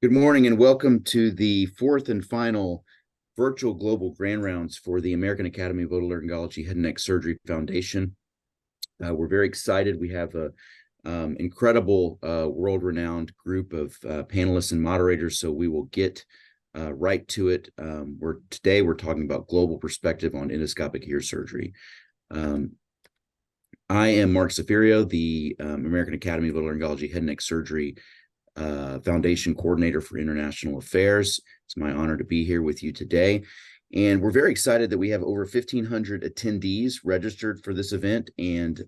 Good morning and welcome to the fourth and final virtual global grand rounds for the American Academy of Otolaryngology Head and Neck Surgery Foundation. We're very excited. We have an incredible world-renowned group of panelists and moderators, so we will get right to it. Today we're talking about global perspective on endoscopic ear surgery. I am Mark Zafirio, the American Academy of Otolaryngology Head and Neck Surgery Foundation Coordinator for International Affairs. It's my honor to be here with you today. And we're very excited that we have over 1,500 attendees registered for this event, and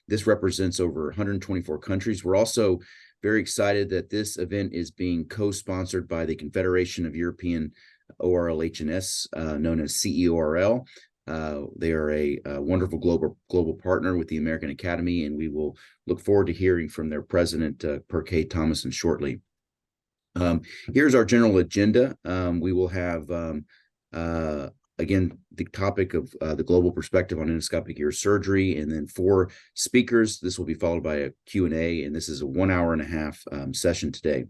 this represents over 124 countries. We're also very excited that this event is being co-sponsored by the Confederation of European ORL-HNS, known as CEORL. They are a wonderful global partner with the American Academy, and we will look forward to hearing from their president, Per K. Thomason, shortly. Here's our general agenda. We will have, again, the topic of the global perspective on endoscopic ear surgery, and then 4 speakers. This will be followed by a Q&A, and this is a 1 hour and a half session today.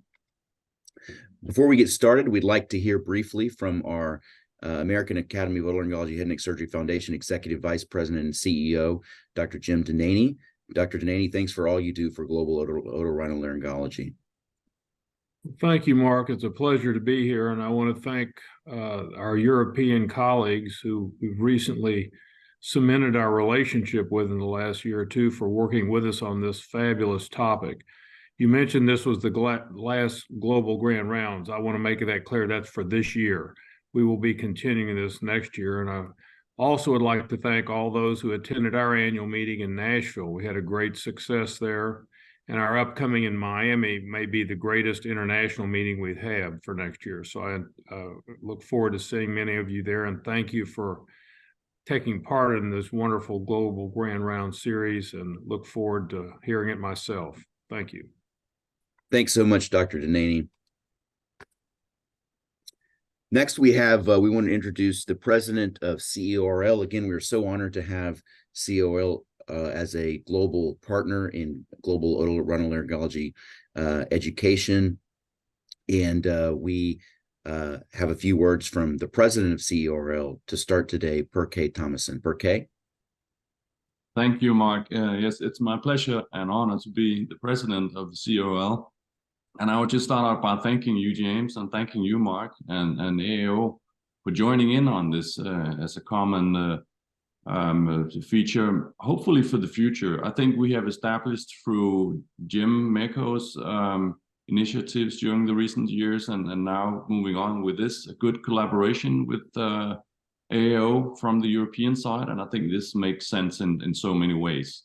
Before we get started, we'd like to hear briefly from our American Academy of Otolaryngology Head and Neck Surgery Foundation Executive Vice President and CEO, Dr. Jim Delaney. Dr. Delaney, thanks for all you do for global otorhinolaryngology. Thank you, Mark. It's a pleasure to be here, and I want to thank our European colleagues who we've recently cemented our relationship with in the last year or two for working with us on this fabulous topic. You mentioned this was the last global grand rounds. I want to make that clear. That's for this year. We will be continuing this next year. And I also would like to thank all those who attended our annual meeting in Nashville. We had a great success there. And our upcoming in Miami may be the greatest international meeting we've had for next year. So I look forward to seeing many of you there. And thank you for taking part in this wonderful global grand round series, and look forward to hearing it myself. Thank you. Thanks so much, Dr. Delaney. Next, we want to introduce the president of CEORL. Again, we're so honored to have CEORL as a global partner in global otolaryngology education. And we have a few words from the president of CEORL to start today, Per K. Thomason. Per K. Thank you, Mark. Yes, it's my pleasure and honor to be the president of the CEORL. And I would just start out by thanking you, James, and thanking you, Mark, and AAO for joining in on this as a common feature, hopefully for the future. I think we have established through Cem Meco's initiatives during the recent years, and now moving on with this, a good collaboration with AAO from the European side. And I think this makes sense in so many ways.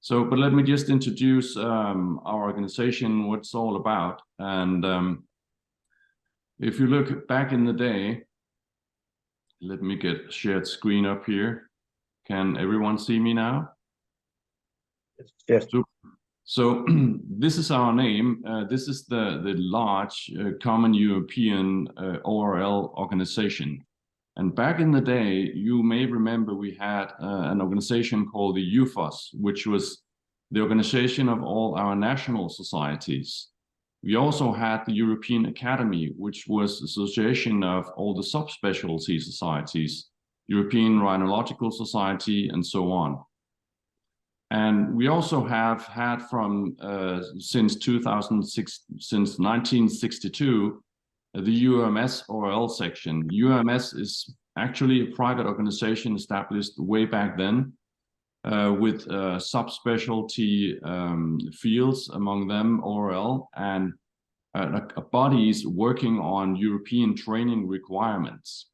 So, but let me just introduce our organization, what it's all about. And if you look back in the day, let me get shared screen up here. Can everyone see me now? Yes. So this is our name. This is the large common European ORL organization. And back in the day, you may remember we had an organization called the UFOS, which was the organization of all our national societies. We also had the European Academy, which was the association of all the subspecialty societies, European Rhinological Society, and so on. And we also have had from since 1962, the UMS ORL section. UMS is actually a private organization established way back then with subspecialty fields, among them ORL, and bodies working on European training requirements.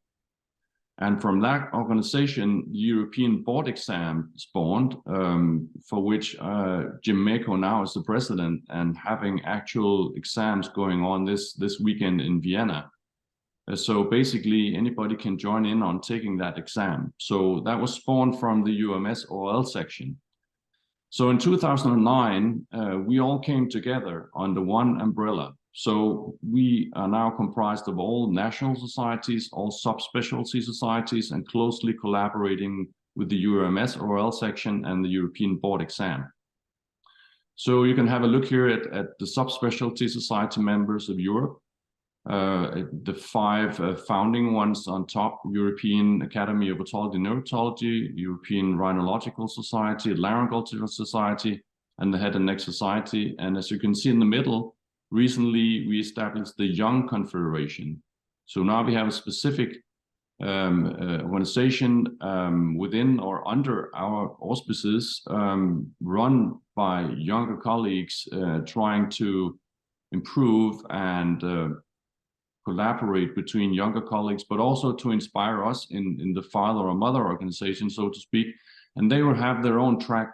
And from that organization, the European board exam spawned, for which Cem Meco now is the president, and having actual exams going on this weekend in Vienna. So basically, anybody can join in on taking that exam. So that was spawned from the UMS ORL section. So in 2009, we all came together under one umbrella. So we are now comprised of all national societies, all subspecialty societies, and closely collaborating with the UMS ORL section and the European board exam. So you can have a look here at the subspecialty society members of Europe. the 5 founding ones on top: European Academy of Otology and Neurotology, European Rhinological Society, Laryngological Society, and the Head and Neck Society. And as you can see in the middle, recently we established the Young Confederation. So now we have a specific organization within or under our auspices, run by younger colleagues trying to improve and collaborate between younger colleagues, but also to inspire us in the father or mother organization, so to speak. And they will have their own track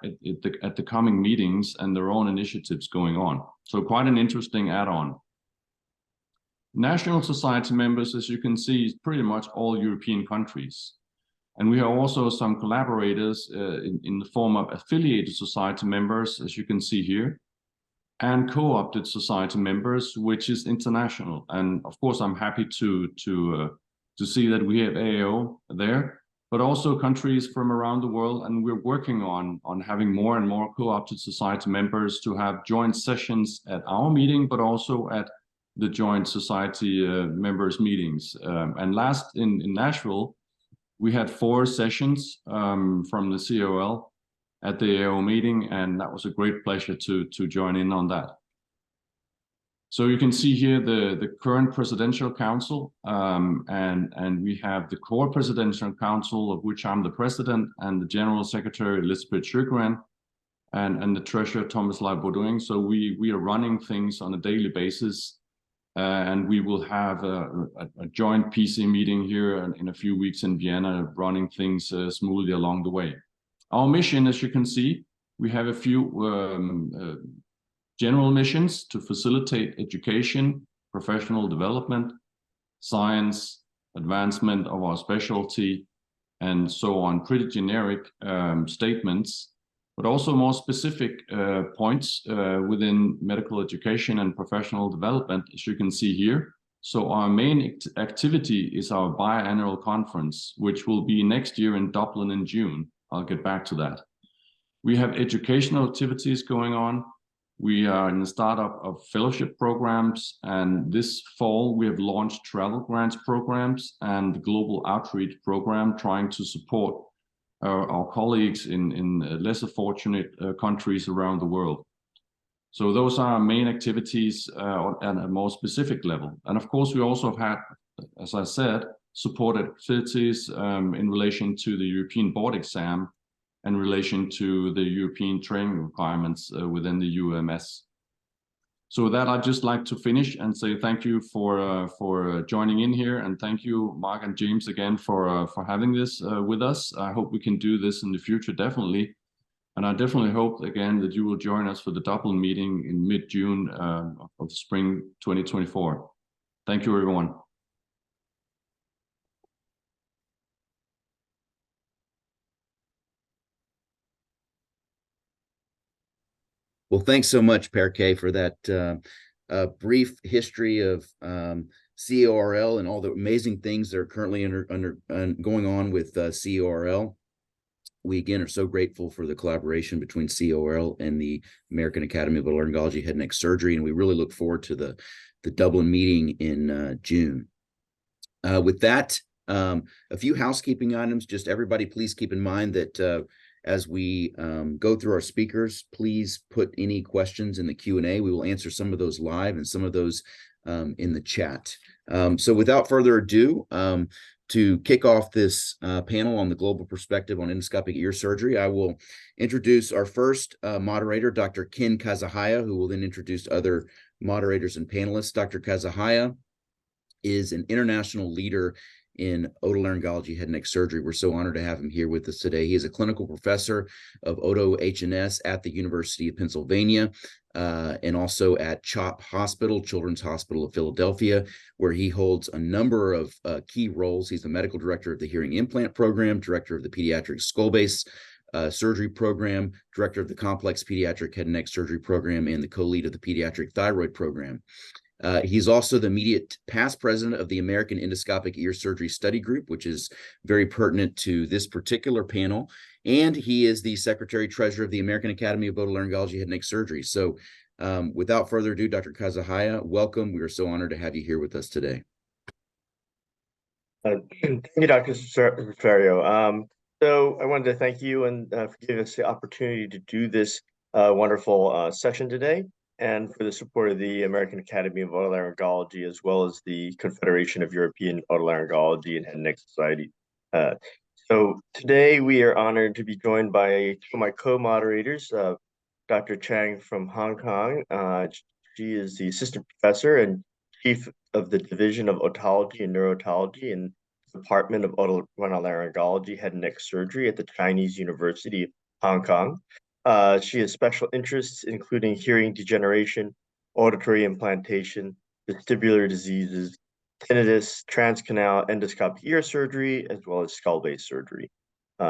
at the coming meetings and their own initiatives going on. So quite an interesting add-on. National society members, as you can see, is pretty much all European countries. And we have also some collaborators in the form of affiliated society members, as you can see here, and co-opted society members, which is international. And of course, I'm happy to see that we have AAO there, but also countries from around the world. And we're working on having more and more co-opted society members to have joint sessions at our meeting, but also at the joint society members meetings. And last in Nashville, we had 4 sessions from the COL at the AO meeting, and that was a great pleasure to join in on that. So you can see here the current Presidential Council, and we have the core Presidential Council, of which I'm the president, and the General Secretary, Elizabeth Sjögren, and the Treasurer, Thomas Lai-Baudouin. So we are running things on a daily basis. And we will have a joint PC meeting here in a few weeks in Vienna, running things smoothly along the way. Our mission, as you can see, we have a few general missions to facilitate education, professional development, science, advancement of our specialty, and so on. Pretty generic statements, but also more specific points within medical education and professional development, as you can see here. So our main activity is our biannual conference, which will be next year in Dublin in June. I'll get back to that. We have educational activities going on. We are in the startup of fellowship programs, and this fall we have launched travel grants programs and the global outreach program, trying to support our colleagues in lesser fortunate countries around the world. So those are our main activities at a more specific level. And of course, we also have had, as I said, supported activities in relation to the European board exam, in relation to the European training requirements within the UMS. So with that, I'd just like to finish and say thank you for joining in here, and thank you, Mark and James, again for having this with us. I hope we can do this in the future, definitely. And I definitely hope, again, that you will join us for the Dublin meeting in mid-June of spring 2024. Thank you, everyone. Well, thanks so much, Per-K, for that brief history of CORL and all the amazing things that are currently going on with CORL. We, again, are so grateful for the collaboration between CORL and the American Academy of Otolaryngology Head and Neck Surgery, and we really look forward to the Dublin meeting in June. With that, a few housekeeping items. Just everybody, please keep in mind that as we go through our speakers, please put any questions in the Q&A. We will answer some of those live and some of those in the chat. So without further ado, to kick off this panel on the global perspective on endoscopic ear surgery, I will introduce our first moderator, Dr. Ken Kazahaya, who will then introduce other moderators and panelists. Dr. Kazahaya is an international leader in otolaryngology head and neck surgery. We're so honored to have him here with us today. He is a clinical professor of Oto-HNS at the University of Pennsylvania, and also at CHOP Hospital, Children's Hospital of Philadelphia, where he holds a number of key roles. He's the medical director of the Hearing Implant Program, director of the Pediatric Skullbase Surgery Program, director of the Complex Pediatric Head and Neck Surgery Program, and the co-lead of the Pediatric Thyroid Program. He's also the immediate past president of the American Endoscopic Ear Surgery Study Group, which is very pertinent to this particular panel. And he is the secretary treasurer of the American Academy of Otolaryngology Head and Neck Surgery. So Without further ado, Dr. Kazahaya, welcome. We are so honored to have you here with us today. Thank you, Dr. Rosario. So I wanted to thank you and for giving us the opportunity to do this wonderful session today, and for the support of the American Academy of Otolaryngology, as well as the Confederation of European Otolaryngology and Head and Neck Society. So today we are honored to be joined by two of my co-moderators, Dr. Chang from Hong Kong. She is the assistant professor and chief of the Division of Otology and Neurotology in the Department of Otolaryngology, Head and Neck Surgery at the Chinese University of Hong Kong. She has special interests, including hearing degeneration, auditory implantation, vestibular diseases, tinnitus, transcanal endoscopic ear surgery, as well as skull-base surgery.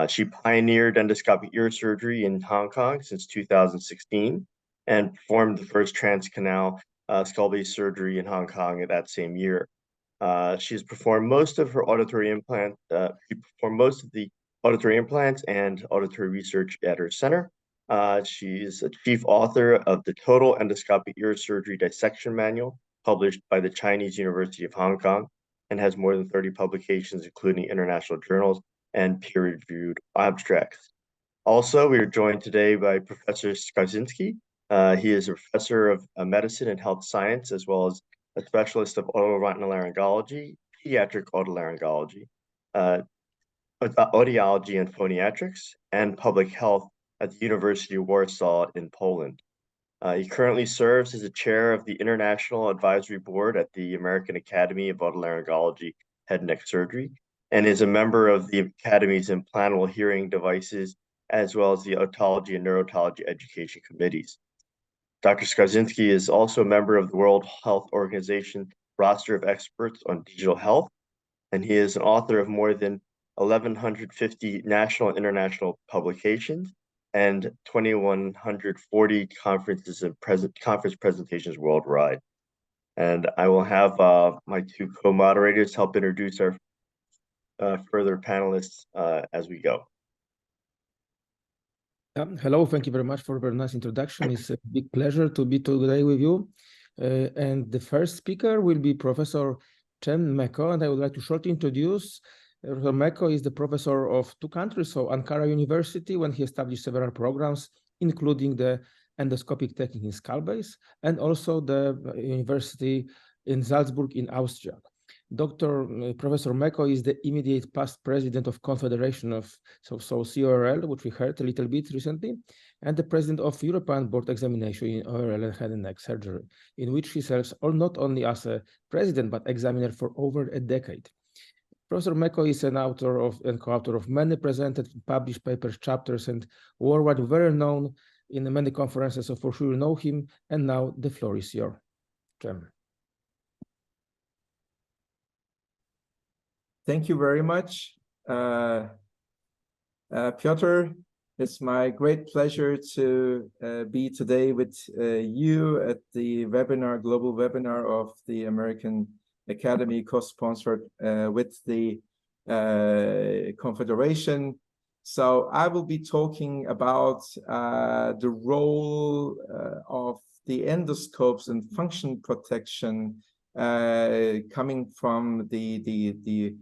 She pioneered endoscopic ear surgery in Hong Kong since 2016 and performed the first transcanal skull-base surgery in Hong Kong at that same year. She has performed most of her auditory implant. She performed most of the auditory implants and auditory research at her center. She is a chief author of the Total Endoscopic Ear Surgery Dissection Manual, published by the Chinese University of Hong Kong, and has more than 30 publications, including international journals and peer-reviewed abstracts. Also, we are joined today by Professor Skarzinski. He is a professor of medicine and health science, as well as a specialist of otolaryngology, pediatric otolaryngology, audiology and phoniatrics, and public health at the University of Warsaw in Poland. He currently serves as a chair of the International Advisory Board at the American Academy of Otolaryngology, Head and Neck Surgery, and is a member of the Academy's implantable hearing devices, as well as the Otology and Neurotology education committees. Dr. Skarzinski is also a member of the World Health Organization roster of experts on digital health, and he is an author of more than 1,150 national and international publications and 2,140 conferences and conference presentations worldwide. And I will have my two co-moderators help introduce our further panelists as we go. Hello, thank you very much for a very nice introduction. It's a big pleasure to be today with you. And the first speaker will be Professor Cem Meco, and I would like to shortly introduce Professor Meco is the professor of two countries, so Ankara University, when he established several programs, including the endoscopic technique in Skullbase, and also the university in Salzburg in Austria. Professor Meco is the immediate past president of Confederation of CORL, which we heard a little bit recently, and the president of European Board Examination in ORL and Head and Neck Surgery, in which he serves not only as a president but examiner for over a decade. Professor Meco is an author and co-author of many presented, published papers, chapters, and worldwide very known in many conferences, so for sure you know him. And now the floor is yours, Cem. Thank you very much, Piotr. It's my great pleasure to be today with you at the global webinar of the American Academy, co-sponsored with the Confederation. So I will be talking about the role of the endoscopes and function protection coming from the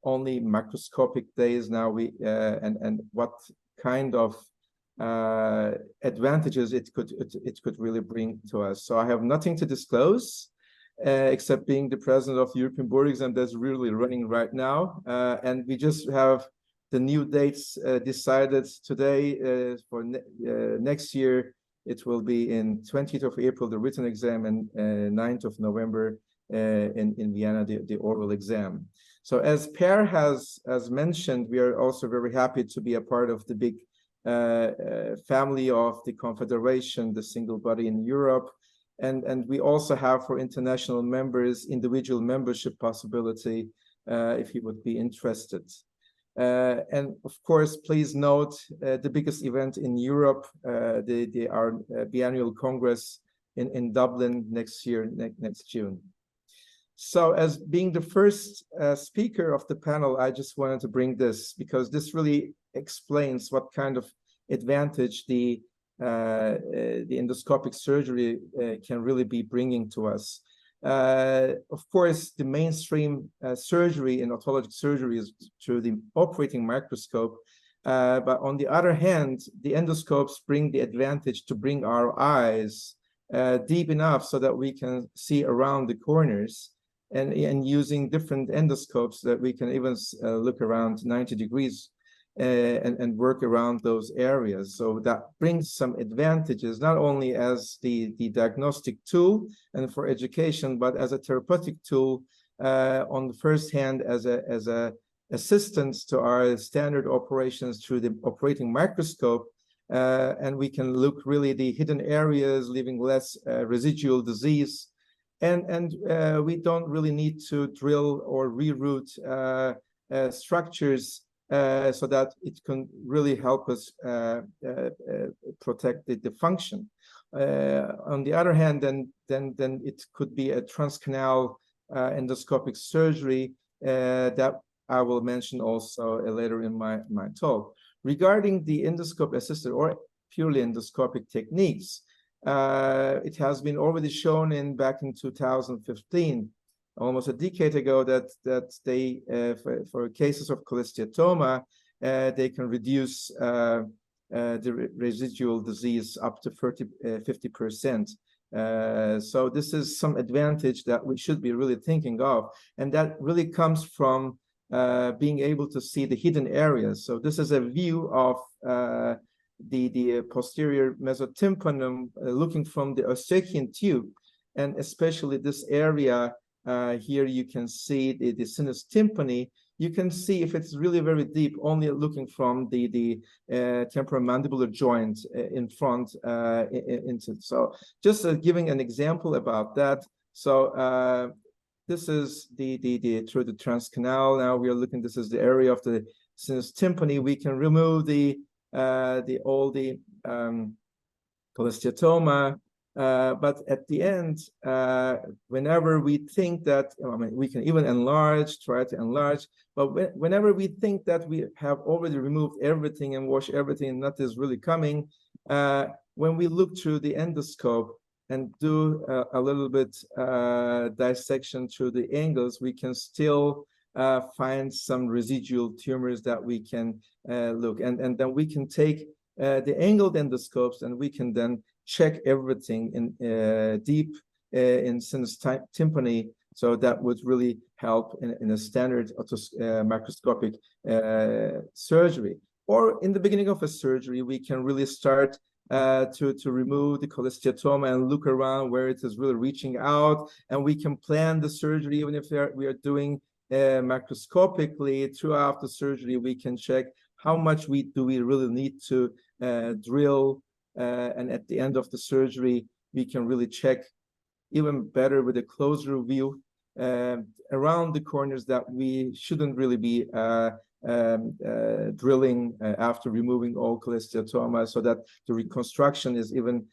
only macroscopic days now, and what kind of advantages it could really bring to us. So I have nothing to disclose except being the president of the European Board Exam that's really running right now, and we just have the new dates decided today for next year. It will be in 20th of April, the written exam, and 9th of November in Vienna, the oral exam. So as Per has mentioned, we are also very happy to be a part of the big family of the Confederation, the single body in Europe. And we also have for international members individual membership possibility if you would be interested. And of course, please note the biggest event in Europe, our biannual Congress in Dublin next year, next June. So as being the first speaker of the panel, I just wanted to bring this because this really explains what kind of advantage the the endoscopic surgery can really be bringing to us. Of course, the mainstream surgery in otologic surgery is through the operating microscope. But on the other hand, the endoscopes bring the advantage to bring our eyes deep enough so that we can see around the corners, and using different endoscopes that we can even look around 90 degrees and work around those areas. So that brings some advantages, not only as the diagnostic tool and for education, but as a therapeutic tool on the first hand as a assistance to our standard operations through the operating microscope. And we can look really the hidden areas, leaving less residual disease. And we don't really need to drill or reroute structures so that it can really help us protect the function. On the other hand, then it could be a transcanal endoscopic surgery that I will mention also later in my talk. Regarding the endoscope-assisted or purely endoscopic techniques, it has been already shown back in 2015, almost a decade ago, that they, for cases of cholesteatoma, they can reduce the residual disease up to 50%. So this is some advantage that we should be really thinking of, and that really comes from being able to see the hidden areas. So this is a view of the posterior mesotympanum looking from the Eustachian tube, and especially this area here you can see the sinus tympani. You can see if it's really very deep only looking from the temporomandibular joint in front into. So just giving an example about that. So this is the through the transcanal. Now we are looking. This is the area of the sinus tympani. We can remove all the cholesteatoma, but at the end, whenever we think that, I mean, we can even try to enlarge, but whenever we think that we have already removed everything and washed everything and nothing is really coming, when we look through the endoscope and do a little bit dissection through the angles, we can still find some residual tumors that we can look, and then we can take the angled endoscopes and we can then check everything in deep in sinus tympani. So that would really help in a standard microscopic surgery. Or in the beginning of a surgery, we can really start to remove the cholesteatoma and look around where it is really reaching out, and we can plan the surgery. Even if we are doing macroscopically throughout the surgery, we can check how much do we really need to drill, and at the end of the surgery we can really check even better with a closer view around the corners that we shouldn't really be drilling after removing all cholesteatoma, so that the reconstruction is even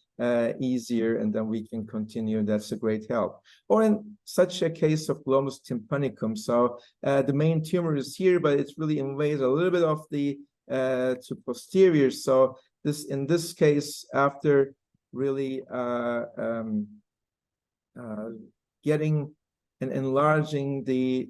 easier, and then we can continue. That's a great help. Or in such a case of glomus tympanicum, so the main tumor is here, but it's really invades a little bit of the to posterior. So in this case, after really getting and enlarging the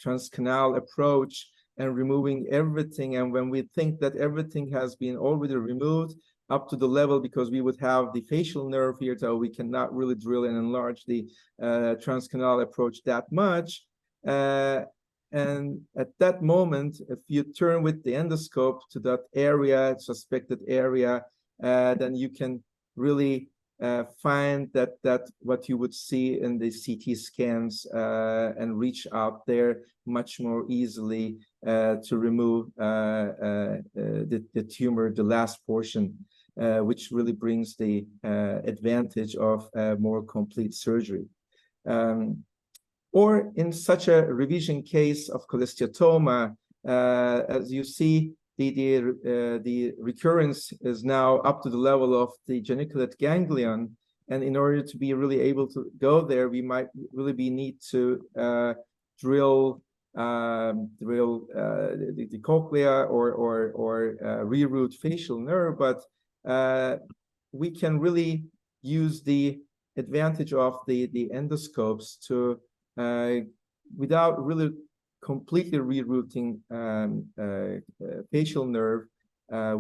transcanal approach and removing everything, and when we think that everything has been already removed up to the level, because we would have the facial nerve here, so we cannot really drill and enlarge the transcanal approach that much. And at that moment, if you turn with the endoscope to that area, suspected area, then you can really find that what you would see in the CT scans and reach out there much more easily to remove the tumor, the last portion, which really brings the advantage of more complete surgery. Or in such a revision case of cholesteatoma, as you see, the recurrence is now up to the level of the geniculate ganglion, and in order to be really able to go there, we might really need to drill the cochlea or reroute facial nerve. But we can really use the advantage of the endoscopes to, without really completely rerouting facial nerve,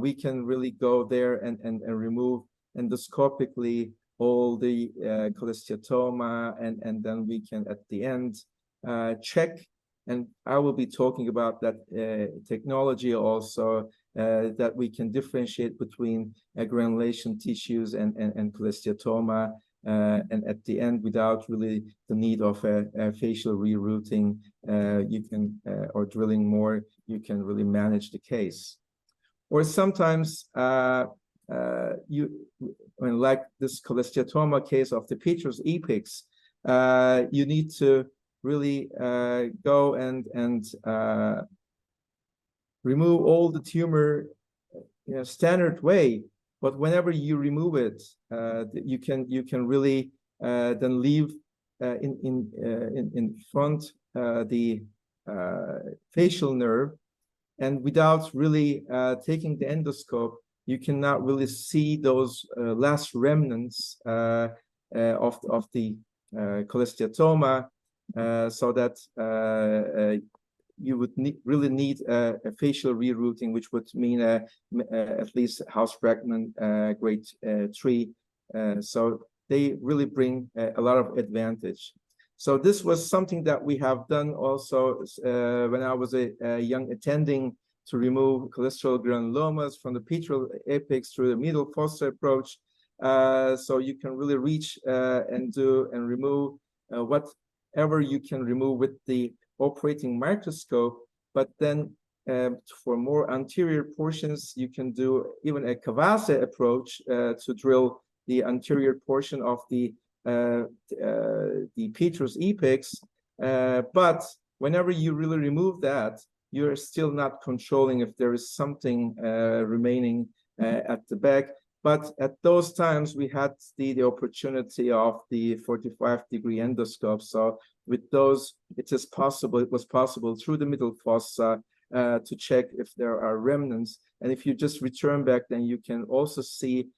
we can really go there and remove endoscopically all the cholesteatoma, and then we can at the end check, and I will be talking about that technology also, that we can differentiate between granulation tissues and cholesteatoma, and at the end, without really the need of a facial rerouting, you can or drilling more, you can really manage the case. Or sometimes like this cholesteatoma case of the Petrus apex, you need to really go and remove all the tumor in a standard way. But whenever you remove it, you can really then leave in front the facial nerve, and without really taking the endoscope, you cannot really see those last remnants of the cholesteatoma, so that you would really need a facial rerouting, which would mean at least house fragment grade 3. So they really bring a lot of advantage. So this was something that we have done also when I was a young attending, to remove cholesterol granulomas from the petrous apex through the middle fossa approach. So you can really reach and remove whatever you can remove with the operating microscope. But then for more anterior portions, you can do even a Kazahaya approach to drill the anterior portion of the petrous apex. But whenever you really remove that, you're still not controlling if there is something remaining at the back. But at those times, we had the opportunity of the 45-degree endoscope. So with those, it was possible through the middle fossa to check if there are remnants. And if you just return back, then you can also see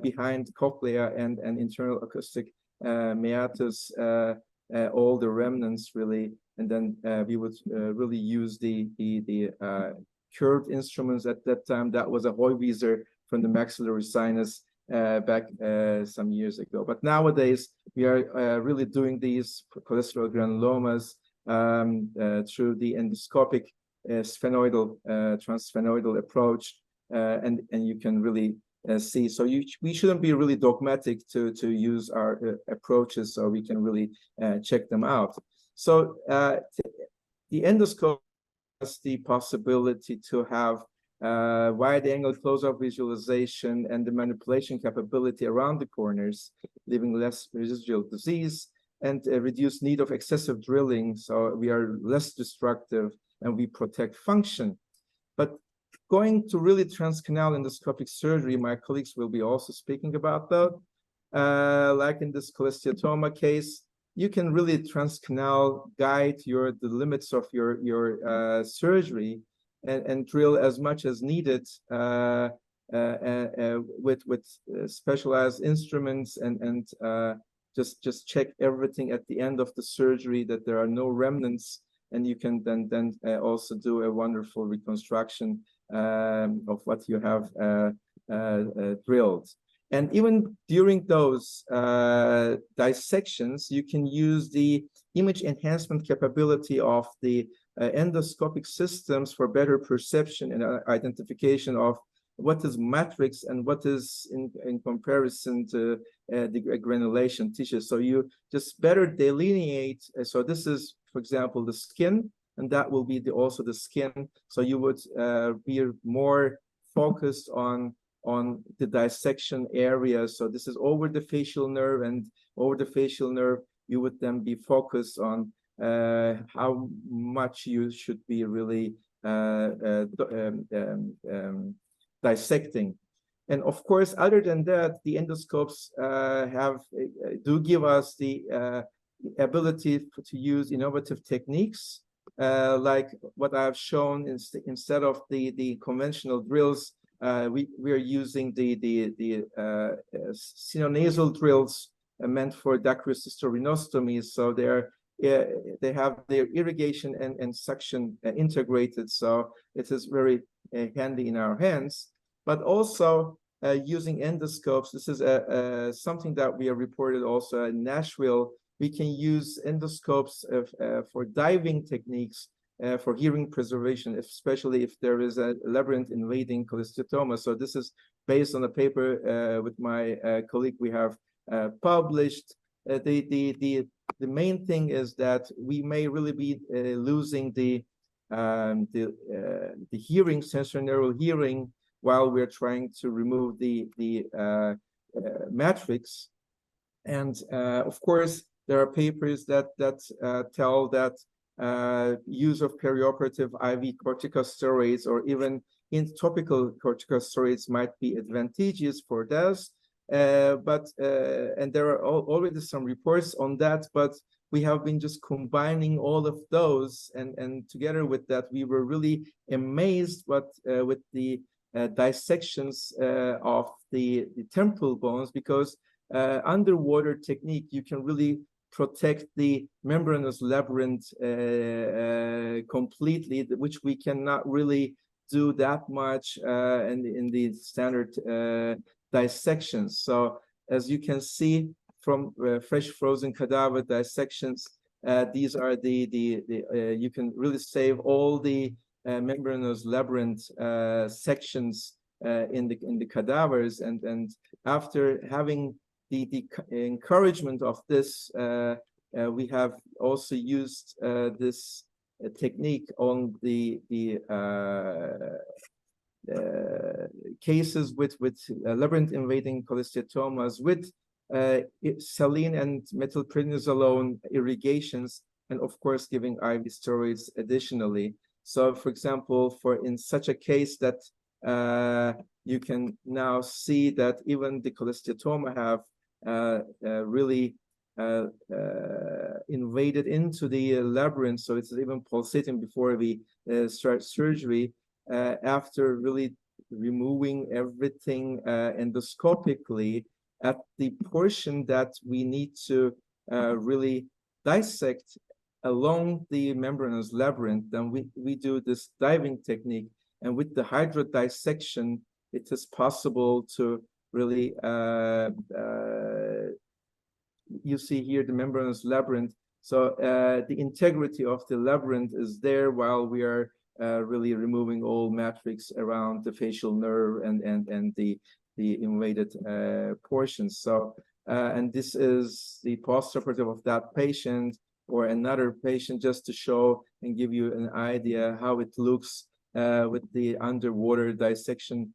behind cochlea and internal acoustic meatus all the remnants really. And then we would really use the curved instruments at that time. That was a Heuwieser from the maxillary sinus back some years ago. But nowadays, we are really doing these cholesterol granulomas through the endoscopic sphenoidal, transsphenoidal approach, and you can really see. So we shouldn't be really dogmatic to use our approaches, so we can really check them out. So the endoscope has the possibility to have wide-angle close-up visualization and the manipulation capability around the corners, leaving less residual disease and a reduced need of excessive drilling. So we are less destructive and we protect function. But going to really transcanal endoscopic surgery, my colleagues will be also speaking about that. Like in this cholesteatoma case, you can really transcanal guide the limits of your surgery and drill as much as needed with specialized instruments and just check everything at the end of the surgery, that there are no remnants, and you can then also do a wonderful reconstruction of what you have drilled. And even during those dissections, you can use the image enhancement capability of the endoscopic systems for better perception and identification of what is matrix and what is in comparison to the granulation tissue. So you just better delineate. So this is, for example, the skin, and that will be also the skin. So you would be more focused on the dissection area. So this is over the facial nerve, and over the facial nerve, you would then be focused on how much you should be really dissecting. And of course, other than that, the endoscopes do give us the ability to use innovative techniques, like what I've shown. Instead of the conventional drills, we are using the sinonasal drills meant for dacryocystostomy. So they have their irrigation and suction integrated. So it is very handy in our hands. But also using endoscopes, this is something that we have reported also in Nashville. We can use endoscopes for diving techniques for hearing preservation, especially if there is a labyrinth-invading cholesteatoma. So this is based on a paper with my colleague we have published. The main thing is that we may really be losing the hearing, sensorineural hearing, while we're trying to remove the matrix. And of course, there are papers that tell that use of perioperative IV corticosteroids or even in topical corticosteroids might be advantageous for this. And there are already some reports on that, but we have been just combining all of those, and together with that, we were really amazed with the dissections of the temporal bones, because underwater technique, you can really protect the membranous labyrinth completely, which we cannot really do that much in the standard dissections. So as you can see from fresh frozen cadaver dissections, these are you can really save all the membranous labyrinth sections in the cadavers, and after having the encouragement of this, we have also used this technique on the cases with labyrinth-invading cholesteatomas with saline and methylprednisolone irrigations, and of course giving IV steroids additionally. So, for example, in such a case that you can now see that even the cholesteatoma have really invaded into the labyrinth, so it's even pulsating before we start surgery. After really removing everything endoscopically at the portion that we need to really dissect along the membranous labyrinth, then we do this diving technique, and with the hydrodissection, it is possible to really you see here the membranous labyrinth. So the integrity of the labyrinth is there while we are really removing all matrix around the facial nerve and the invaded portions. So and this is the postoperative of that patient or another patient, just to show and give you an idea how it looks with the underwater dissection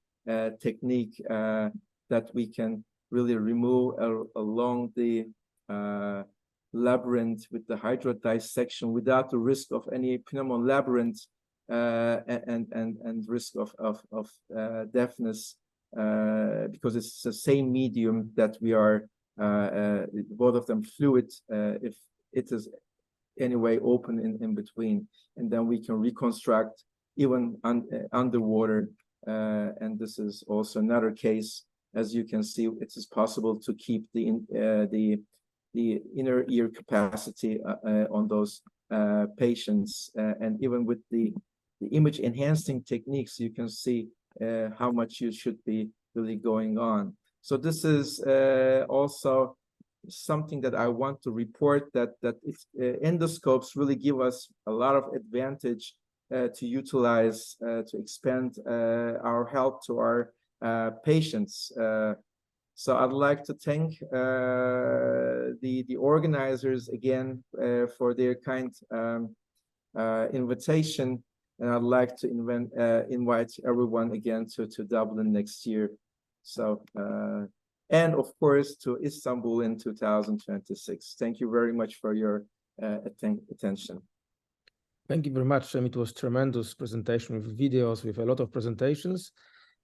technique that we can really remove along the labyrinth with the hydrodissection without the risk of any pneumolabyrinth and risk of deafness, because it's the same medium that we are both of them fluid if it is anyway open in between, and then we can reconstruct even underwater, and this is also another case. As you can see, it is possible to keep the inner ear capacity on those patients, and even with the image enhancing techniques, you can see how much you should be really going on. So this is also something that I want to report, that endoscopes really give us a lot of advantage to utilize to expand our help to our patients. So I'd like to thank the organizers again for their kind invitation, and I'd like to invite everyone again to Dublin next year. So and of course to Istanbul in 2026. Thank you very much for your attention. Thank you very much. It was tremendous presentation with videos, with a lot of presentations.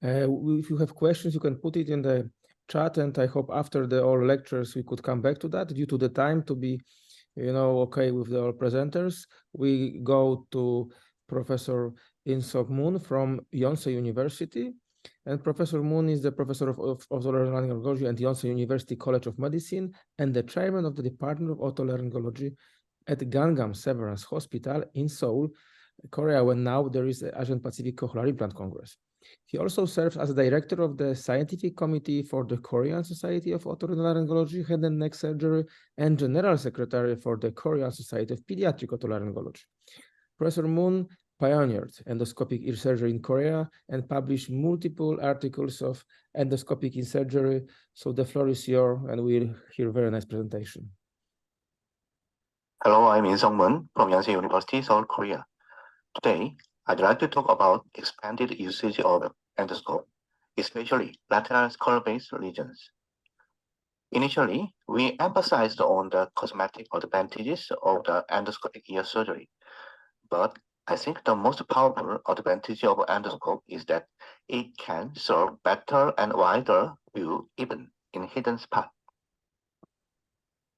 If you have questions, you can put it in the chat, and I hope after all lectures we could come back to that. Due to the time to be, okay with all presenters, we go to Professor Seok Moon from Yonsei University. And Professor Moon is the professor of Otolaryngology at Yonsei University College of Medicine and the chairman of the Department of Otolaryngology at Gangnam Severance Hospital in Seoul, Korea, when now there is the Asian Pacific Cochlear Implant Congress. He also serves as director of the scientific committee for the Korean Society of Otolaryngology, Head and Neck Surgery, and general secretary for the Korean Society of Pediatric Otolaryngology. Professor Moon pioneered endoscopic ear surgery in Korea and published multiple articles of endoscopic in surgery. So the floor is yours, and we'll hear a very nice presentation. Hello, I'm Seok Moon from Yonsei University, South Korea. Today, I'd like to talk about expanded usage of endoscope, especially lateral skull-based lesions. Initially, we emphasized on the cosmetic advantages of the endoscopic ear surgery, but I think the most powerful advantage of endoscope is that it can serve better and wider view even in hidden spots.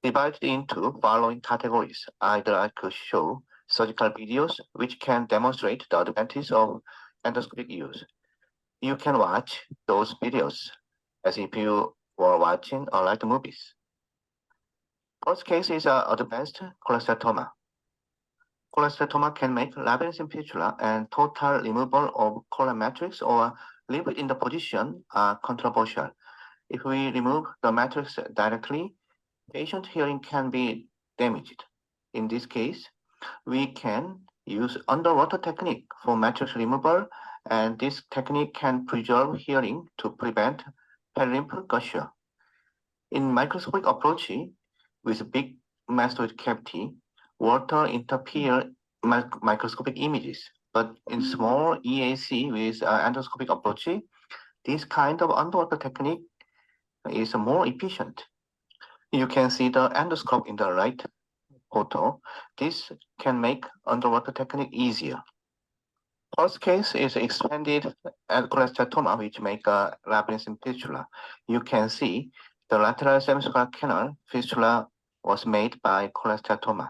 Divided into following categories, I'd like to show surgical videos which can demonstrate the advantage of endoscopic use. You can watch those videos as if you were watching a light movies. First case is advanced cholesteatoma. Cholesteatoma can make labyrinth fistula and total removal of colon matrix or leave it in the position are controversial. If we remove the matrix directly, patient hearing can be damaged. In this case, we can use underwater technique for matrix removal, and this technique can preserve hearing to prevent perilymph gusher. In microscopic approach, with big mastoid cavity, water interfere microscopic images. But in small EAC with endoscopic approach, this kind of underwater technique is more efficient. You can see the endoscope in the right photo. This can make underwater technique easier. First case is expanded cholesteatoma, which make a labyrinth fistula. You can see the lateral semicircular canal fistula was made by cholesteatoma.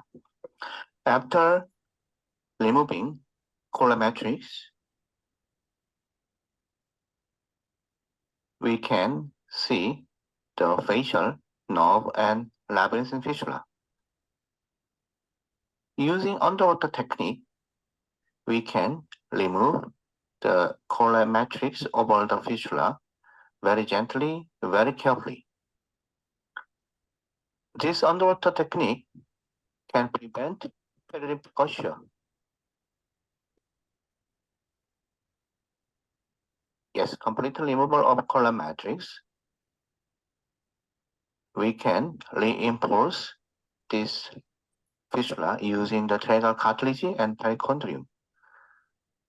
After removing colon matrix, we can see the facial nerve and labyrinth fistula. Using underwater technique, we can remove the colon matrix over the fistula very gently, very carefully. This underwater technique can prevent perilymph gusher. Yes, complete removal of colon matrix. We can reinforce this fistula using the tragal cartilage and perichondrium.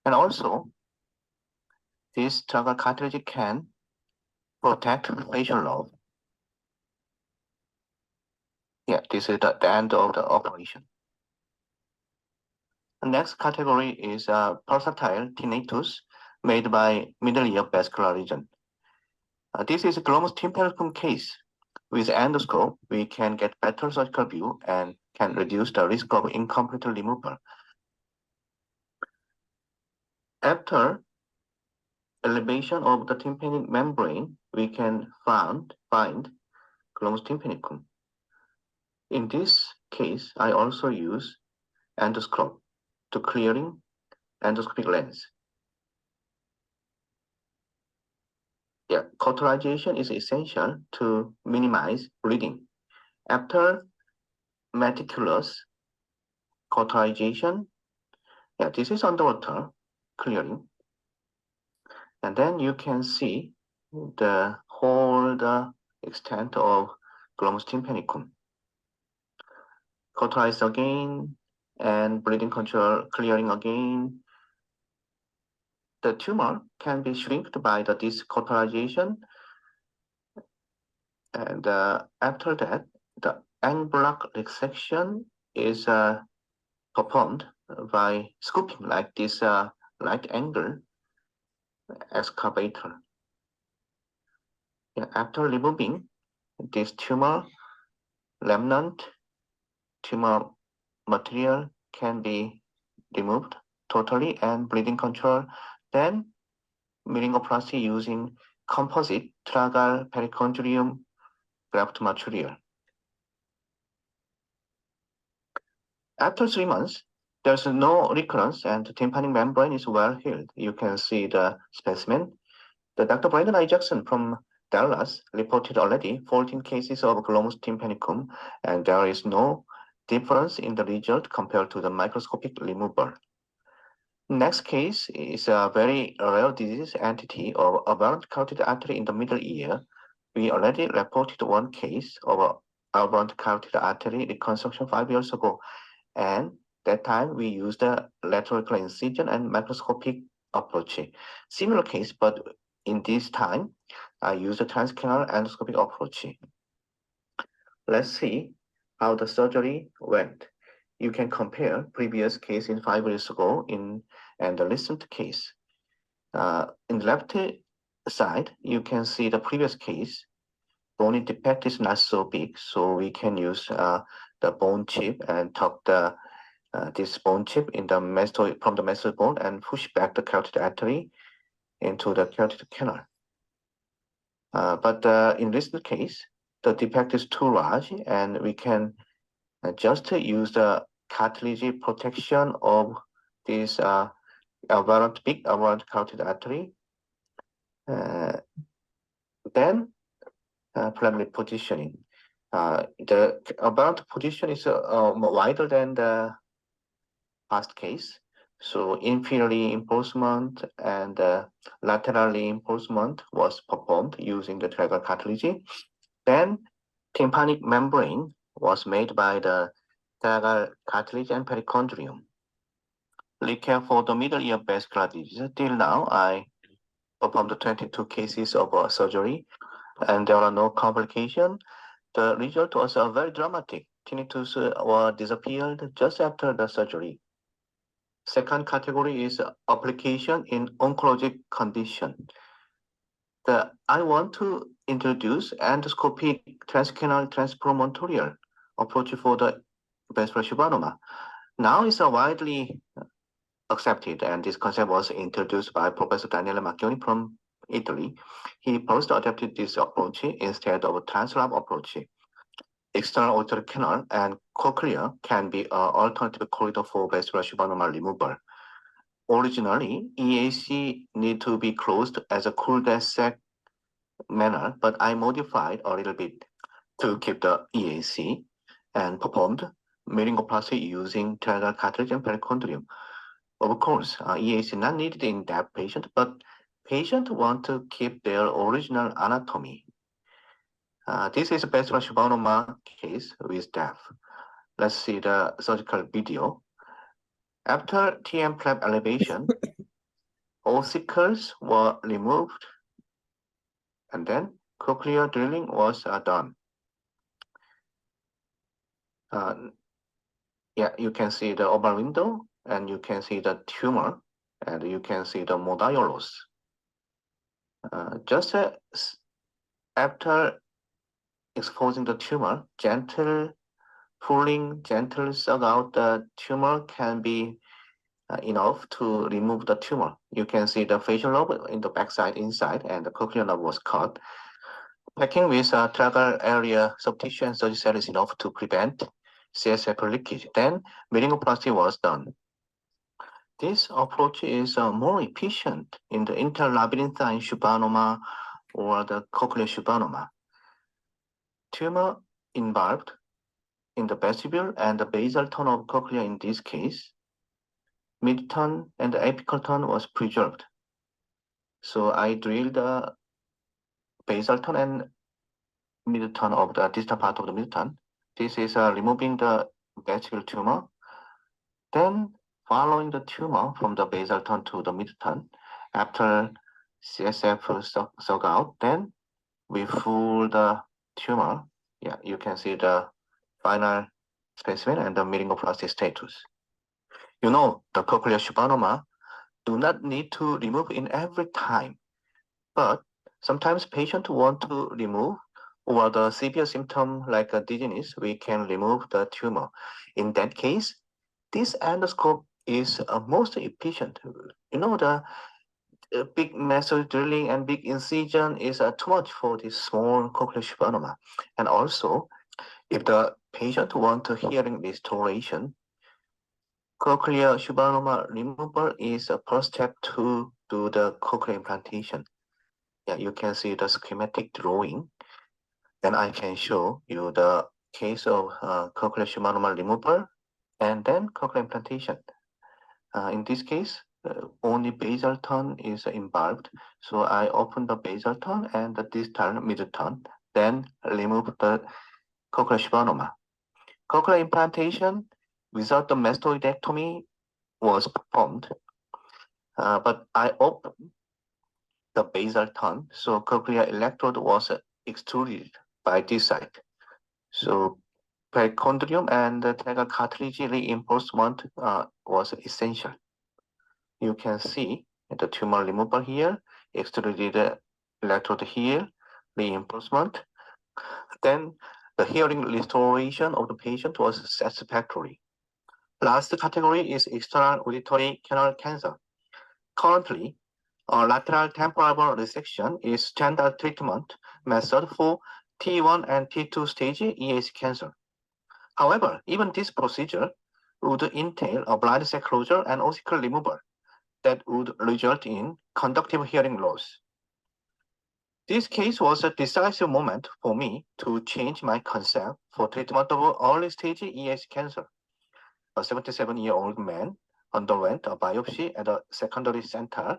And also, this tragal cartilage can protect facial nerve. Yeah, this is the end of the operation. The next category is pulsatile tinnitus made by middle ear vascular region. This is a glomus tympanicum case. With endoscope, we can get better surgical view and can reduce the risk of incomplete removal. After elevation of the tympanic membrane, we can find glomus tympanicum. In this case, I also use endoscope to clearing endoscopic lens. Yeah, cauterization is essential to minimize bleeding. After meticulous cauterization, yeah, this is underwater clearing. And then you can see the whole extent of glomus tympanicum. Cauterize again, and bleeding control clearing again. The tumor can be shrinked by the disc cauterization. And after that, the en bloc resection is performed by scooping like this right angle excavator. Yeah, after removing this tumor remnant, tumor material can be removed totally and bleeding control. Then meningoplasty using composite tragal perichondrium graft material. After 3 months, there's no recurrence and the tympanic membrane is well healed. You can see the specimen. The Dr. Brandon I. Jackson from Dallas reported already 14 cases of glomus tympanicum, and there is no difference in the result compared to the microscopic removal. Next case is a very rare disease entity of aberrant carotid artery in the middle ear. We already reported one case of aberrant carotid artery reconstruction 5 years ago, and that time we used a lateral incision and microscopic approach. Similar case, but in this time, I used a transcanal endoscopic approach. Let's see how the surgery went. You can compare previous case in 5 years ago and the recent case. In the left side, you can see the previous case. Bony defect is not so big, so we can use the bone chip and tuck this bone chip in the mastoid, from the mastoid bone and push back the carotid artery into the carotid canal. But in this case, the defect is too large, and we can just use the cartilage protection of this big aberrant carotid artery. Then primary positioning. The aberrant position is wider than the past case. So inferior reinforcement and lateral reinforcement was performed using the tragal cartilage. Then tympanic membrane was made by the tragal cartilage and perichondrium. Recap for the middle ear vascular disease. Till now, I performed 22 cases of surgery, and there are no complications. The result was very dramatic. Tinnitus disappeared just after the surgery. Second category is application in oncologic condition. I want to introduce endoscopic transcanal transpromontorial approach for the vascular schwannoma. Now it's widely accepted, and this concept was introduced by Professor Daniele Macchioni from Italy. He first adapted this approach instead of a translab approach. External auditory canal and cochlear can be an alternative corridor for vascular schwannoma removal. Originally, EAC need to be closed as a cul-de-sac manner, but I modified a little bit to keep the EAC and performed meningoplasty using tragal cartilage and perichondrium. Of course, EAC not needed in that patient, but patients want to keep their original anatomy. This is a vascular schwannoma case with death. Let's see the surgical video. After TM flap elevation, ossicles were removed, and then cochlear drilling was done. Yeah, you can see the oval window, and you can see the tumor, and you can see the modiolus. Just after exposing the tumor, gentle suck out the tumor can be enough to remove the tumor. You can see the facial lobe in the backside inside, and the cochlear lobe was cut. Packing with tragal area subtissue and surgical is enough to prevent CSF leakage. Then meningoplasty was done. This approach is more efficient in the interlabyrinthine schwannoma or the cochlear schwannoma. Tumor involved in the vestibule and the basal tone of cochlea in this case. Mid-tone and the apical tone was preserved. So I drilled the basal tone and mid-tone of the distal part of the mid-tone. This is removing the vestibule tumor. Then following the tumor from the basal tone to the mid-tone, after CSF suck out, then we full the tumor. Yeah, you can see the final specimen and the meningoplasty status. You know, the cochlear schwannoma do not need to remove in every time, but sometimes patients want to remove, or the severe symptom like a dizziness, we can remove the tumor. In that case, this endoscope is most efficient. You know, big meso drilling and big incision is too much for this small cochlear schwannoma. And also, if the patient wants a hearing restoration, cochlear schwannoma removal is a first step to do the cochlear implantation. Yeah, you can see the schematic drawing. Then I can show you the case of cochlear schwannoma removal and then cochlear implantation. In this case, only basal tone is involved. So I open the basal tone and the distal middle tone, then remove the cochlear schwannoma. Cochlear implantation without the mastoidectomy was performed, but I opened the basal tone, so cochlear electrode was extruded by this side. So perichondrium and the tragal cartilage reinforcement was essential. You can see the tumor removal here, extruded electrode here, reinforcement. Then the hearing restoration of the patient was satisfactory. Last category is external auditory canal cancer. Currently, lateral temporal bone resection is standard treatment method for T1 and T2 stage EAC cancer. However, even this procedure would entail a blind sac closure and ossicle removal that would result in conductive hearing loss. This case was a decisive moment for me to change my concept for treatment of early stage EAC cancer. A 77-year-old man underwent a biopsy at a secondary center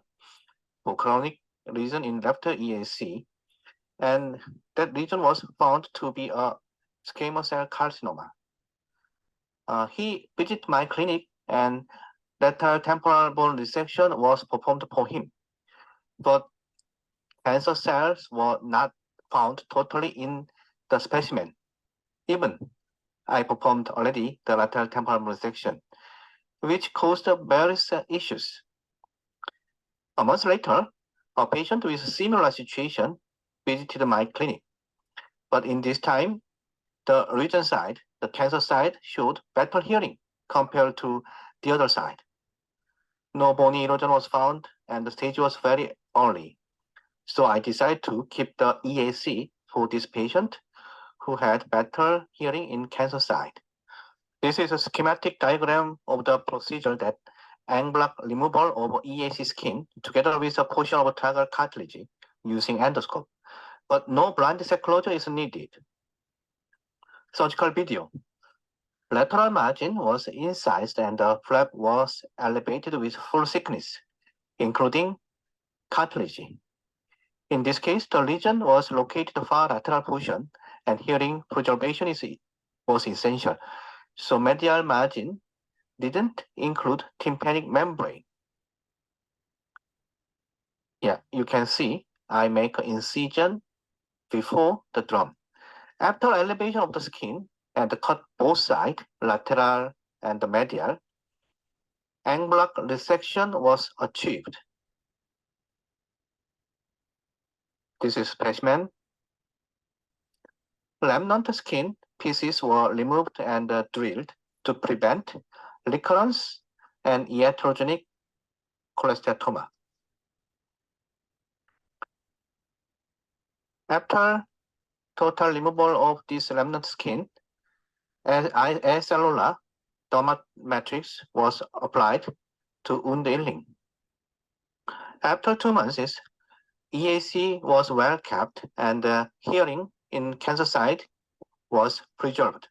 for chronic lesion in left EAC, and that lesion was found to be a squamous cell carcinoma. He visited my clinic and lateral temporal bone resection was performed for him, but cancer cells were not found totally in the specimen. Even I performed already the lateral temporal bone resection, which caused various issues. A month later, a patient with a similar situation visited my clinic, but in this time, the region side, the cancer side, showed better hearing compared to the other side. No bony erosion was found, and the stage was very early. So I decided to keep the EAC for this patient who had better hearing in cancer side. This is a schematic diagram of the procedure that en bloc removal of EAC skin together with a portion of tragal cartilage using endoscope, but no blind sac closure is needed. Surgical video. Lateral margin was incised and the flap was elevated with full thickness, including cartilage. In this case, the lesion was located far lateral portion and hearing preservation was essential. So medial margin didn't include tympanic membrane. Yeah, you can see I make an incision before the drum. After elevation of the skin and cut both sides, lateral and the medial, en bloc resection was achieved. This is specimen. Remnant skin pieces were removed and drilled to prevent recurrence and iatrogenic cholesteatoma. After total removal of this remnant skin, acellular dermat matrix was applied to wound healing. After 2 months, EAC was well kept and hearing in cancer side was preserved.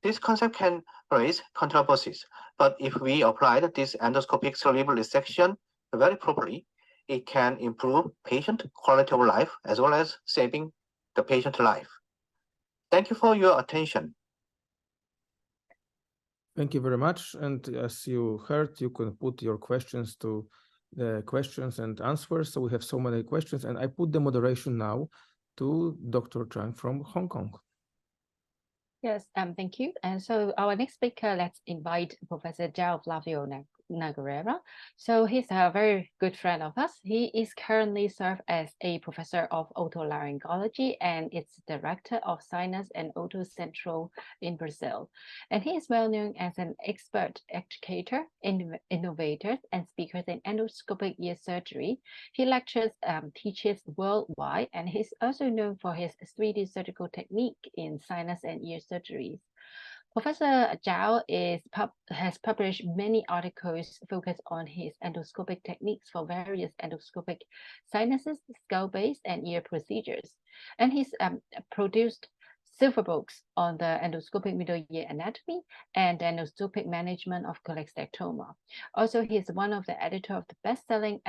This concept can raise controversies, but if we applied this endoscopic cerebral resection very properly, it can improve patient quality of life as well as saving the patient life. Thank you for your attention. Thank you very much. And as you heard, you can put your questions to the questions and answers. So we have so many questions, and I put the moderation now to Dr. Chang from Hong Kong. Yes, thank you. And so our next speaker, let's invite Professor Joao Nogueira. So he's a very good friend of us. He is currently served as a professor of Otolaryngology and its director of Sinus Oto Centro in Brazil. And he is well known as an expert educator, innovator, and speaker in endoscopic ear surgery. He lectures, teaches worldwide, and he's also known for his 3D surgical technique in sinus and ear surgeries. Professor Joao has published many articles focused on his endoscopic techniques for various endoscopic sinuses, skullbase, and ear procedures. And he's produced several books on the endoscopic middle ear anatomy and endoscopic management of cholesteatoma. Also, he's one of the editors of the best-selling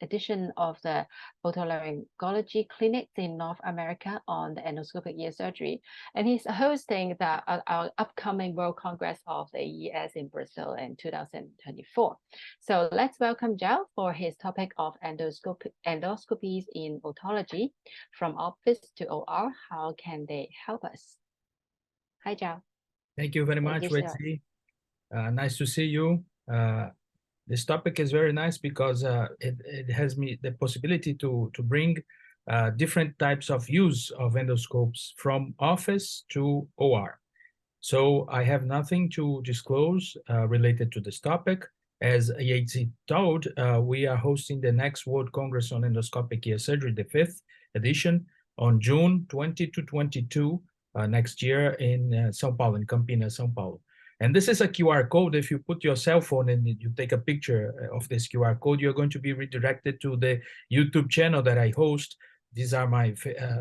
edition of the Otolaryngology clinics in North America on the endoscopic ear surgery. And he's hosting our upcoming World Congress of the ES in Brazil in 2024. So let's welcome Joao for his topic of endoscopies in otology, from office to OR. How can they help us? Hi, Joao. Thank you very much, Wesley. Nice to see you. This topic is very nice because it has me the possibility to bring different types of use of endoscopes from office to OR. So I have nothing to disclose related to this topic. As Yonsei told, we are hosting the next World Congress on Endoscopic Ear Surgery, the 5th edition, on June 20 to 22 next year in São Paulo, in Campinas, São Paulo. And this is a QR code. If you put your cell phone and you take a picture of this QR code, you're going to be redirected to the YouTube channel that I host. These are my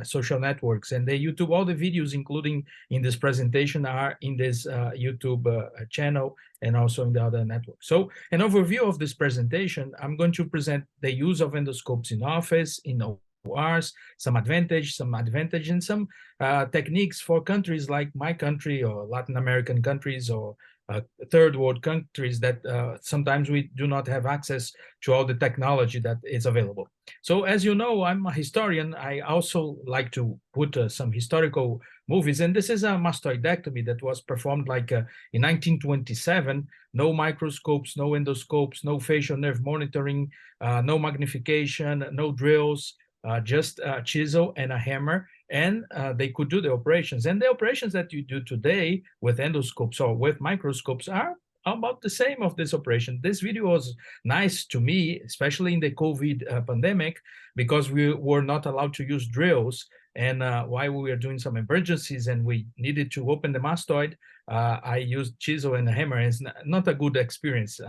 social networks, and they YouTube, all the videos, including in this presentation, are in this YouTube channel and also in the other networks. So an overview of this presentation, I'm going to present the use of endoscopes in office, in ORs, some advantage, and some techniques for countries like my country or Latin American countries or third world countries that sometimes we do not have access to all the technology that is available. So as you know, I'm a historian. I also like to put some historical movies, and this is a mastoidectomy that was performed like in 1927. No microscopes, no endoscopes, no facial nerve monitoring, no magnification, no drills, just a chisel and a hammer, and they could do the operations. And the operations that you do today with endoscopes or with microscopes are about the same of this operation. This video was nice to me, especially in the COVID pandemic, because we were not allowed to use drills. And while we were doing some emergencies and we needed to open the mastoid, I used chisel and a hammer. It's not a good experience,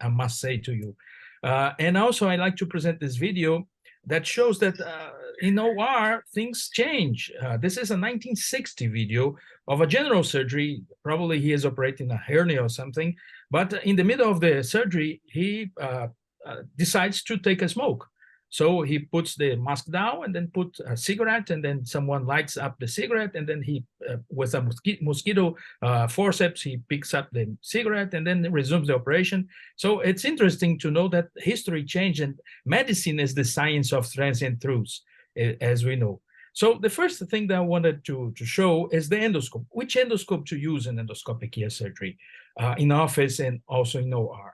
I must say to you. And also I like to present this video that shows that in OR, things change. This is a 1960 video of a general surgery. Probably he is operating a hernia or something, but in the middle of the surgery, he decides to take a smoke. So he puts the mask down and then put a cigarette, and then someone lights up the cigarette, and then he, with a mosquito forceps, he picks up the cigarette and then resumes the operation. So it's interesting to know that history changed, and medicine is the science of transient truths, as we know. So the first thing that I wanted to show is the endoscope. Which endoscope to use in endoscopic ear surgery, in office and also in OR.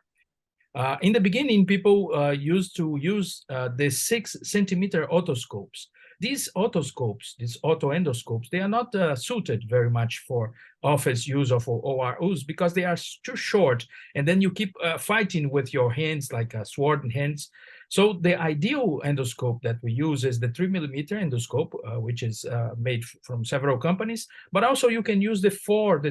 In the beginning, people used to use the 6-centimeter otoscopes. These otoscopes, these autoendoscopes, they are not suited very much for office use or for OR use because they are too short, and then you keep fighting with your hands like sword hands. So the ideal endoscope that we use is the 3mm endoscope, which is made from several companies, but also you can use the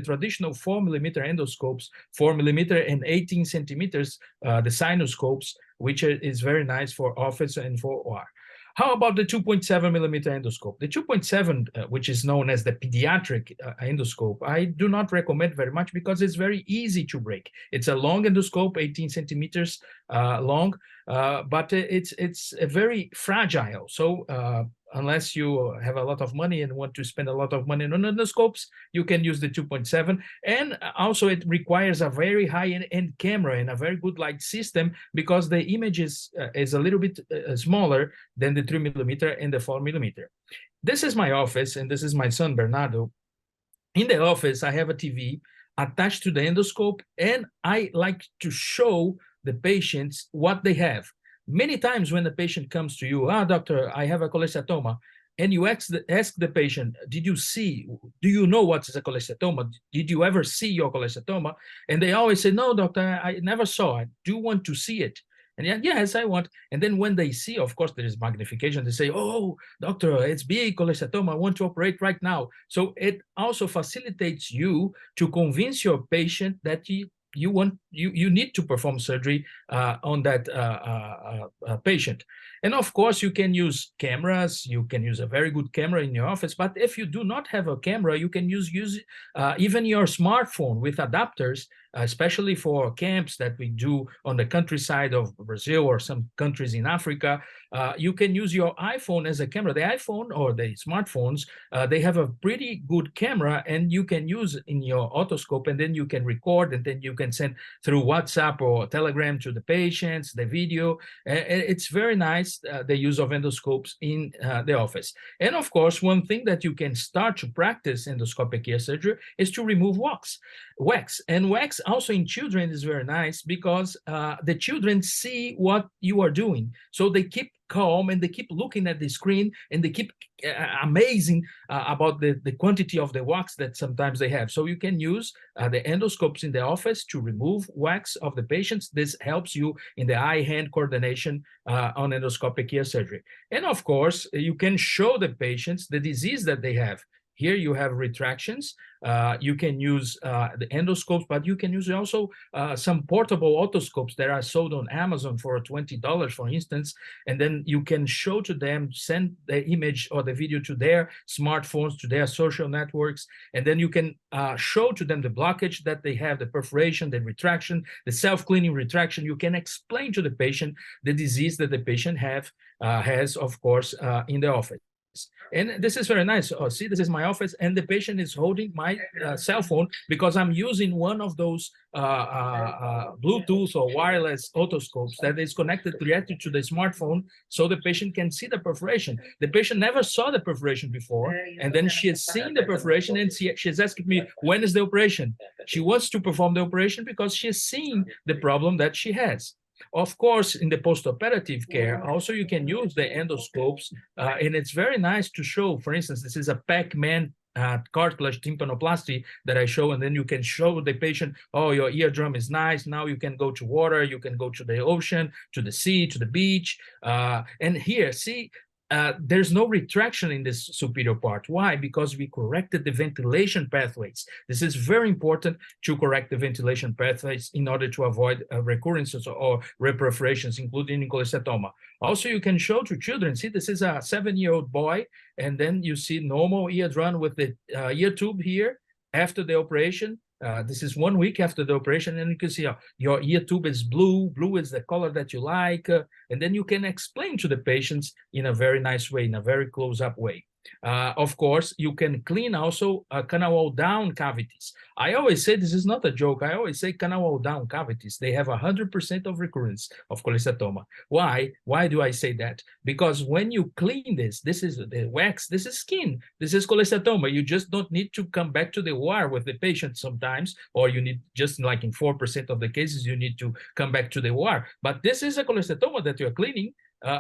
traditional 4mm endoscopes, 4mm and 18 centimeters, the Sinuscopes, which is very nice for office and for OR. How about the 2.7mm endoscope? The 2.7, which is known as the Pediatric endoscope, I do not recommend very much because it's very easy to break. It's a long endoscope, 18 centimeters long, but it's very fragile. So unless you have a lot of money and want to spend a lot of money on endoscopes, you can use the 2.7. And also it requires a very high-end camera and a very good light system because the image is a little bit smaller than the 3mm and the 4mm. This is my office, and this is my son, Bernardo. In the office, I have a TV. attached to the endoscope, and I like to show the patients what they have. Many times when the patient comes to you, doctor, I have a cholesteatoma, and you ask the patient, do you know what is a cholesteatoma? Did you ever see your cholesteatoma? And they always say, no, doctor, I never saw it. Do you want to see it? And yes, I want. And then when they see, of course, there is magnification. They say, oh, doctor, it's big cholesteatoma. I want to operate right now. So it also facilitates you to convince your patient that you need to perform surgery on that patient. And of course, you can use cameras. You can use a very good camera in your office. But if you do not have a camera, you can use even your smartphone with adapters, especially for camps that we do on the countryside of Brazil or some countries in Africa. You can use your iPhone as a camera. The iPhone or the smartphones, they have a pretty good camera, and you can use in your otoscope, and then you can record, and then you can send through WhatsApp or Telegram to the patients, the video. It's very nice, the use of endoscopes in the office. And of course, one thing that you can start to practice endoscopic ear surgery is to remove wax. And wax also in children is very nice because the children see what you are doing. So they keep calm and they keep looking at the screen, and they keep amazing about the quantity of the wax that sometimes they have. So you can use the endoscopes in the office to remove wax of the patients. This helps you in the eye-hand coordination on endoscopic ear surgery. And of course, you can show the patients the disease that they have. Here you have retractions. You can use the endoscopes, but you can use also some portable otoscopes that are sold on Amazon for $20, for instance. And then you can show to them, send the image or the video to their smartphones, to their social networks. And then you can show to them the blockage that they have, the perforation, the retraction, the self-cleaning retraction. You can explain to the patient the disease that the patient has, of course, in the office. And this is very nice. Oh, see, this is my office, and the patient is holding my cell phone because I'm using one of those Bluetooth or wireless otoscopes that is connected directly to the smartphone, so the patient can see the perforation. The patient never saw the perforation before, and then she has seen the perforation, and she's asking me, when is the operation? She wants to perform the operation because she has seen the problem that she has. Of course, in the post-operative care, also you can use the endoscopes, and it's very nice to show. For instance, this is a Pac-Man cartilage tympanoplasty that I show, and then you can show the patient, oh, your eardrum is nice. Now you can go to water, you can go to the ocean, to the sea, to the beach. And here, see, there's no retraction in this superior part. Why? Because we corrected the ventilation pathways. This is very important to correct the ventilation pathways in order to avoid recurrences or reperforations, including cholesteatoma. Also, you can show to children, see, this is a 7-year-old boy, and then you see normal eardrum with the ear tube here after the operation. This is 1 week after the operation, and you can see your ear tube is blue. Blue is the color that you like. And then you can explain to the patients in a very nice way, in a very close-up way. Of course, you can clean also canal wall down cavities. I always say, this is not a joke, I always say canal wall down cavities, they have 100% of recurrence of cholesteatoma. Why? Why do I say that? Because when you clean this is the wax, this is skin, this is cholesteatoma. You just don't need to come back to the OR with the patient sometimes, or you need, just like in 4% of the cases, you need to come back to the OR. But this is a cholesteatoma that you're cleaning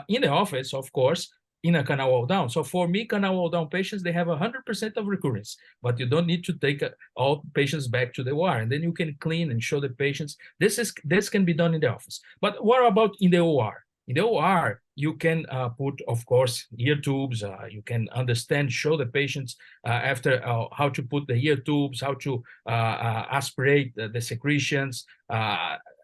in the office, of course, in a canal wall down. So for me, canal wall down patients, they have 100% of recurrence, but you don't need to take all patients back to the OR, and then you can clean and show the patients. This can be done in the office. But what about in the OR? In the OR, you can put, of course, ear tubes. You can understand, show the patients after how to put the ear tubes, how to aspirate the secretions.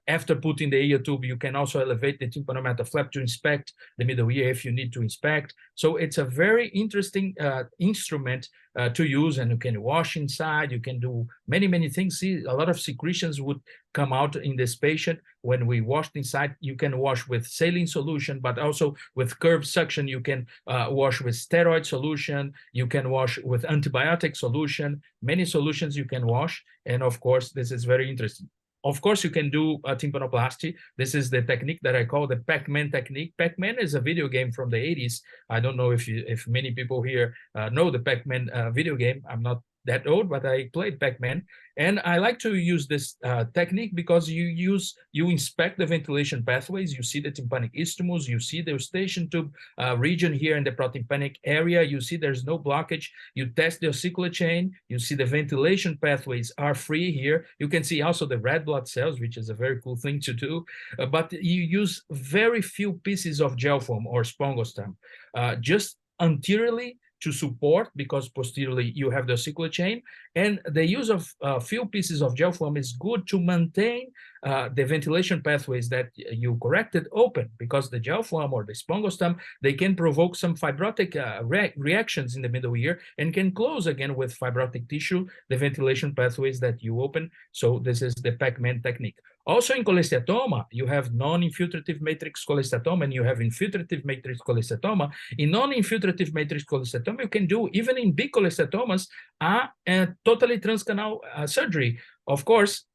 After putting the ear tube, you can also elevate the tympanomeatal flap to inspect the middle ear if you need to inspect. So it's a very interesting instrument to use, and you can wash inside. You can do many, many things. See, a lot of secretions would come out in this patient when we washed inside. You can wash with saline solution, but also with curved suction. You can wash with steroid solution. You can wash with antibiotic solution. Many solutions you can wash. And of course, this is very interesting. Of course, you can do a tympanoplasty. This is the technique that I call the Pac-Man technique. Pac-Man is a video game from the 80s. I don't know if many people here know the Pac-Man video game. I'm not that old, but I played Pac-Man. And I like to use this technique because you inspect the ventilation pathways, you see the tympanic isthmus, you see the eustachian tube region here in the protympanic area, you see there's no blockage, you test the ossicular chain, you see the ventilation pathways are free here. You can see also the red blood cells, which is a very cool thing to do, but you use very few pieces of gel foam or spongostem, just anteriorly to support, because posteriorly you have the ossicular chain, and the use of few pieces of gel foam is good to maintain the ventilation pathways that you corrected open, because the gel foam or the spongostem, they can provoke some fibrotic reactions in the middle ear and can close again with fibrotic tissue the ventilation pathways that you open. So this is the Pac-Man technique. Also in cholesteatoma, you have non-infiltrative matrix cholesteatoma and you have infiltrative matrix cholesteatoma. In non-infiltrative matrix cholesteatoma, you can do, even in big cholesteatomas, a totally transcanal surgery. Of course,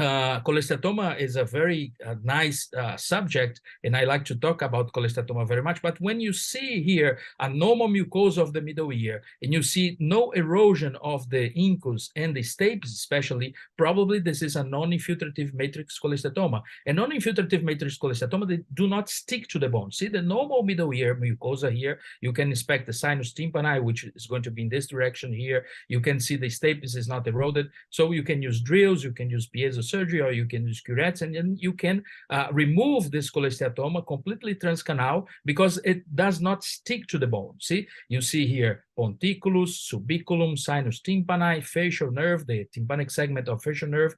cholesteatoma is a very nice subject, and I like to talk about cholesteatoma very much. But when you see here a normal mucosa of the middle ear, and you see no erosion of the incus and the stapes especially, probably this is a non-infiltrative matrix cholesteatoma. And non-infiltrative matrix cholesteatoma, they do not stick to the bone. See the normal middle ear mucosa here, you can inspect the sinus tympani, which is going to be in this direction here. You can see the stapes is not eroded. So you can use drills, you can use piezo surgery, or you can use curettes, and then you can remove this cholesteatoma completely transcanal, because it does not stick to the bone. See, you see here ponticulus, subiculum, sinus tympani, facial nerve, the tympanic segment of facial nerve.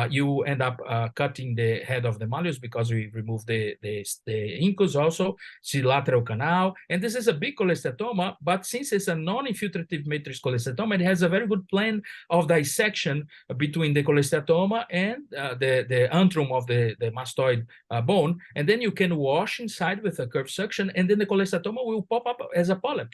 You end up cutting the head of the malleus because we remove the incus also. See lateral canal, and this is a big cholesteatoma, but since it's a non-infiltrative matrix cholesteatoma, it has a very good plan of dissection between the cholesteatoma and the antrum of the mastoid bone, and then you can wash inside with a curved suction, and then the cholesteatoma will pop up as a polyp.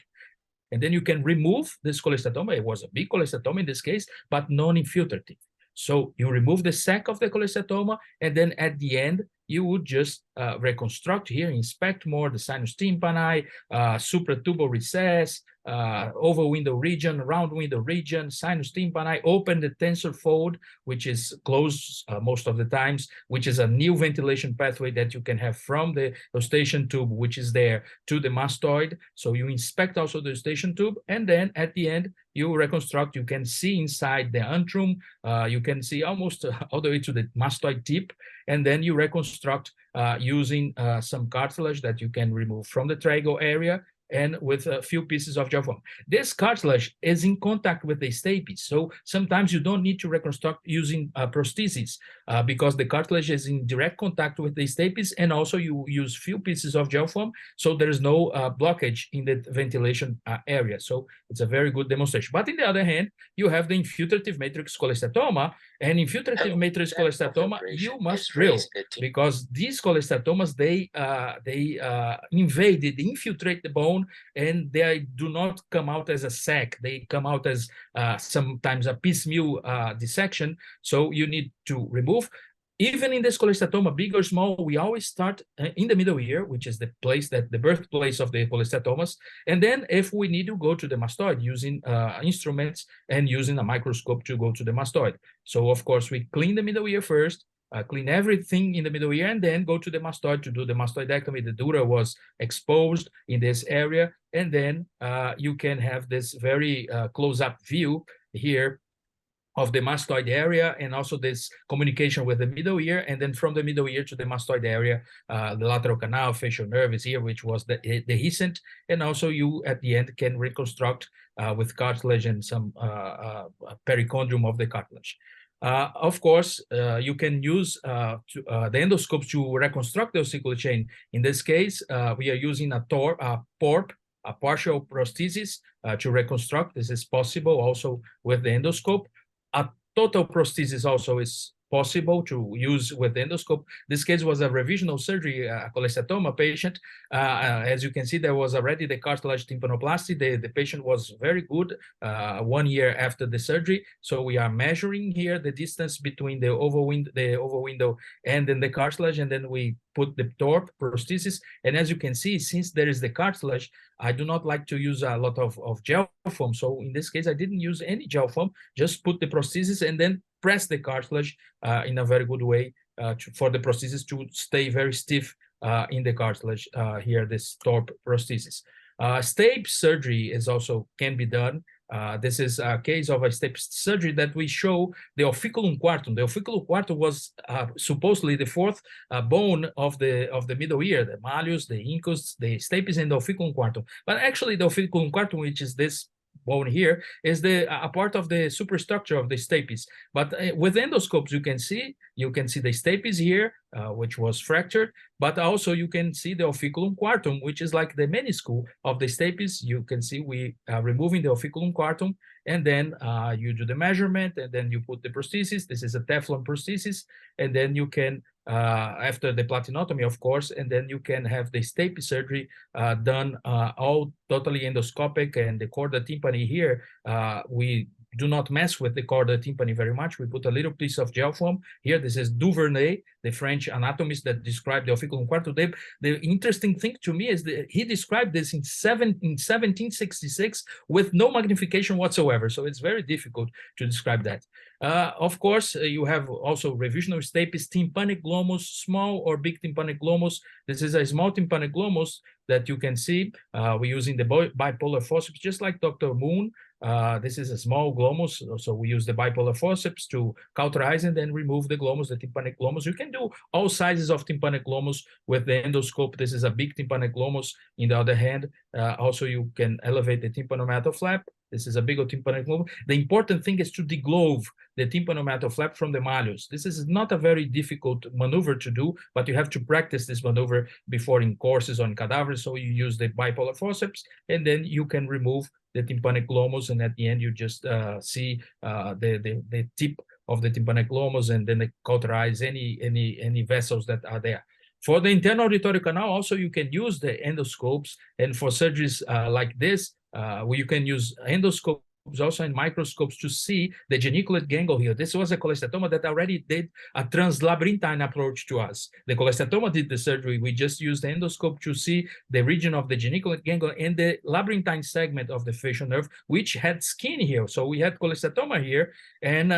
And then you can remove this cholesteatoma. It was a big cholesteatoma in this case, but non-infiltrative. So you remove the sac of the cholesteatoma, and then at the end, you would just reconstruct here, inspect more the sinus tympani, supratubal recess, oval window region, round window region, sinus tympani, open the tensor fold, which is closed most of the times, which is a new ventilation pathway that you can have from the eustachian tube, which is there, to the mastoid. So you inspect also the eustachian tube, and then at the end, you reconstruct. You can see inside the antrum, you can see almost all the way to the mastoid tip, and then you reconstruct using some cartilage that you can remove from the trago area, and with a few pieces of gel foam. This cartilage is in contact with the stapes, so sometimes you don't need to reconstruct using prosthesis because the cartilage is in direct contact with the stapes, and also you use few pieces of gel foam, so there is no blockage in the ventilation area. So it's a very good demonstration. But on the other hand, you have the infiltrative matrix cholesteatoma, and infiltrative matrix cholesteatoma, you must drill, because these cholesteatomas, they invade, they infiltrate the bone, and they do not come out as a sac. They come out as sometimes a piecemeal dissection. So you need to remove. Even in this cholesteatoma, big or small, we always start in the middle ear, which is the place that the birthplace of the cholesteatomas. And then if we need to go to the mastoid using instruments and using a microscope to go to the mastoid. So of course, we clean the middle ear first, clean everything in the middle ear, and then go to the mastoid to do the mastoidectomy. The dura was exposed in this area, and then you can have this very close-up view here of the mastoid area, and also this communication with the middle ear, and then from the middle ear to the mastoid area, the lateral canal, facial nerve is here, which was the dehiscent, and also you at the end can reconstruct with cartilage and some perichondrium of the cartilage. Of course, you can use the endoscopes to reconstruct the ossicular chain. In this case, we are using a PORP, a partial prosthesis, to reconstruct. This is possible also with the endoscope. A total prosthesis also is possible to use with the endoscope. This case was a revisional surgery, a cholesteatoma patient. As you can see, there was already the cartilage tympanoplasty. The patient was very good 1 year after the surgery. So we are measuring here the distance between the oval window and then the cartilage, and then we put the TORP prosthesis. And as you can see, since there is the cartilage, I do not like to use a lot of gel foam. So in this case, I didn't use any gel foam, just put the prosthesis and then press the cartilage in a very good way for the prosthesis to stay very stiff in the cartilage here, this TORP prosthesis. Stape surgery is also can be done. This is a case of a stape surgery that we show the oficulum quartum. The oficulum quartum was supposedly the fourth bone of the middle ear, the malleus, the incus, the stapes, and the oficulum quartum. But actually, the oficulum quartum, which is this bone here, is a part of the superstructure of the stapes. But with endoscopes, you can see the stapes here, which was fractured, but also you can see the oficulum quartum, which is like the meniscus of the stapes. You can see we are removing the oficulum quartum, and then you do the measurement, and then you put the prosthesis. This is a Teflon prosthesis, and then you can after the platinotomy, of course, and then you can have the stape surgery done all totally endoscopic. And the chorda tympani here, we do not mess with the chorda tympani very much. We put a little piece of gel foam here. This is Duvernay, the French anatomist that described the oficulum quartum. The interesting thing to me is that he described this in 1766 with no magnification whatsoever. So it's very difficult to describe that. Of course, you have also revisional stapes, tympanic glomus, small or big tympanic glomus. This is a small tympanic glomus that you can see. We're using the bipolar forceps, just like Dr. Moon. This is a small glomus, so we use the bipolar forceps to cauterize and then remove the glomus, the tympanic glomus. You can do all sizes of tympanic glomus with the endoscope. This is a big tympanic glomus. In the other hand, also you can elevate the tympanomeatal flap. This is a big tympanic glomus. The important thing is to deglove the tympanomeatal flap from the malleus. This is not a very difficult maneuver to do, but you have to practice this maneuver before in courses on cadavers. So you use the bipolar forceps, and then you can remove the tympanic glomus, and at the end you just see the tip of the tympanic glomus, and then they cauterize any vessels that are there. For the internal auditory canal, also you can use the endoscopes, and for surgeries like this, where you can use endoscopes also and microscopes to see the geniculate gangle here. This was a cholesteatoma that already did a translabyrinthine approach to us. The cholesteatoma did the surgery. We just used the endoscope to see the region of the geniculate gangle and the labyrinthine segment of the facial nerve, which had skin here. So we had cholesteatoma here, and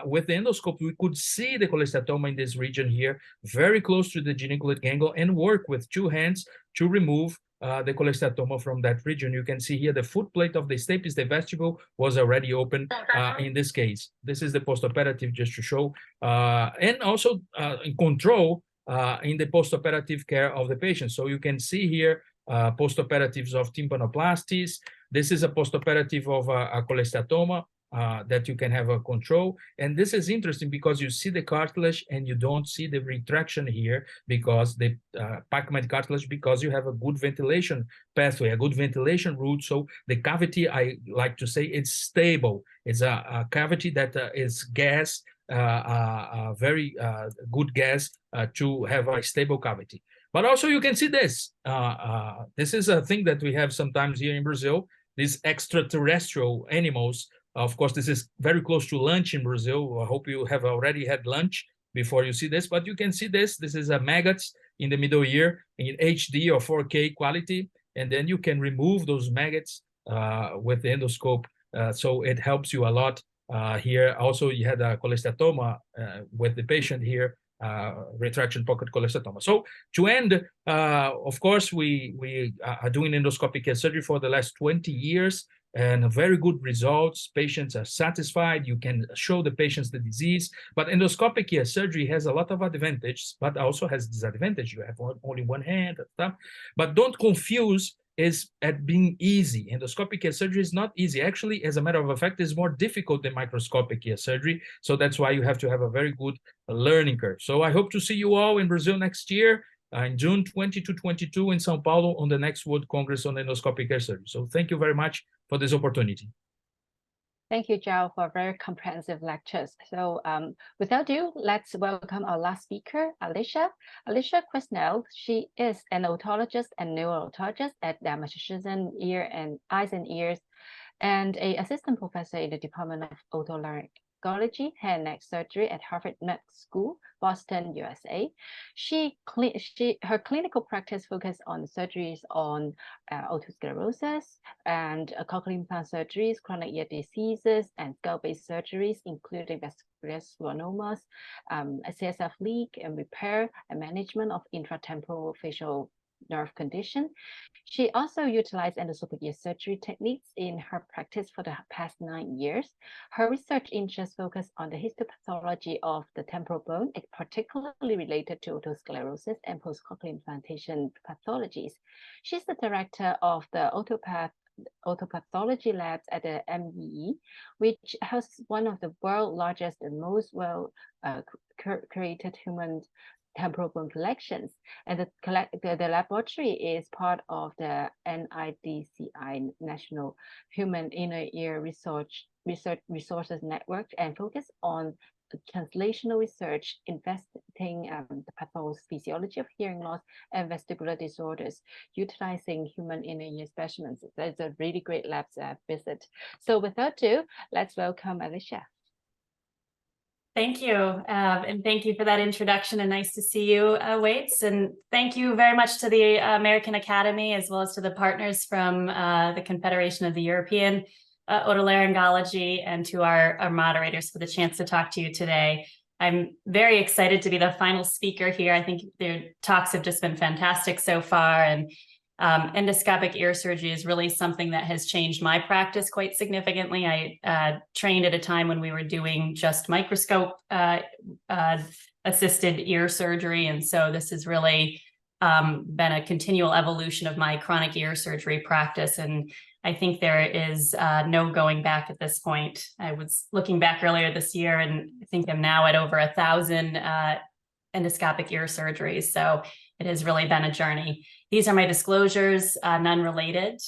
with the endoscope, we could see the cholesteatoma in this region here, very close to the geniculate gangle, and work with 2 hands to remove the cholesteatoma from that region. You can see here the foot plate of the stapes, the vestibule was already open in this case. This is the postoperative, just to show, and also in control in the postoperative care of the patient. So you can see here postoperatives of tympanoplasties. This is a postoperative of a cholesteatoma that you can have a control. And this is interesting because you see the cartilage and you don't see the retraction here, because the Pacman cartilage, because you have a good ventilation pathway, a good ventilation route. So the cavity, I like to say, it's stable. It's a cavity that is gas, very good gas to have a stable cavity. But also you can see this. This is a thing that we have sometimes here in Brazil, these extraterrestrial animals. Of course, this is very close to lunch in Brazil. I hope you have already had lunch before you see this, but you can see this. This is a maggots in the middle ear in HD or 4K quality, and then you can remove those maggots with the endoscope. So it helps you a lot here. Also, you had a cholesteatoma with the patient here, retraction pocket cholesteatoma. So to end, of course, we are doing endoscopic surgery for the last 20 years. And very good results. Patients are satisfied. You can show the patients the disease. But endoscopic ear surgery has a lot of advantages, but also has disadvantage. You have only one hand and stuff. But don't confuse is at being easy. Endoscopic ear surgery is not easy. Actually, as a matter of fact, it's more difficult than microscopic ear surgery. So that's why you have to have a very good learning curve. So I hope to see you all in Brazil next year. In June 20 to 22 in Sao Paulo on the next World Congress on Endoscopic Ear Surgery. So thank you very much for this opportunity. Thank you, Joao, for very comprehensive lectures. So without ado, let's welcome our last speaker, Alicia. Alicia Quesnel. She is an otologist and neuro-otologist at the Massachusetts Eyes and Ears, and an assistant professor in the Department of Otolaryngology, Head and Neck Surgery at Harvard Med School, Boston, USA. Her clinical practice focuses on surgeries on otosclerosis and cochlear implant surgeries, chronic ear diseases, and skull-base surgeries, including vascular schwannomas, CSF leak and repair and management of intratemporal facial nerve condition. She also utilized endoscopic ear surgery techniques in her practice for the past 9 years. Her research interests focus on the histopathology of the temporal bone, particularly related to otosclerosis and post-cochlear implantation pathologies. She's the director of the otopathology labs at the MUE, which hosts one of the world's largest and most well curated human temporal bone collections, and the laboratory is part of the NIDCI National Human Inner Ear Research Resources Network, and focus on translational research investigating the pathophysiology of hearing loss and vestibular disorders, utilizing human inner ear specimens. It's a really great lab visit. So without ado, let's welcome Alicia. Thank you. And thank you for that introduction, and nice to see you, Waits. And thank you very much to the American Academy, as well as to the partners from the Confederation of the European Otolaryngology, and to our moderators for the chance to talk to you today. I'm very excited to be the final speaker here. I think their talks have just been fantastic so far, and endoscopic ear surgery is really something that has changed my practice quite significantly. I trained at a time when we were doing just microscope assisted ear surgery. And so this has really been a continual evolution of my chronic ear surgery practice. And I think there is no going back at this point. I was looking back earlier this year, and I think I'm now at over 1,000 endoscopic ear surgeries. So it has really been a journey. These are my disclosures, none related.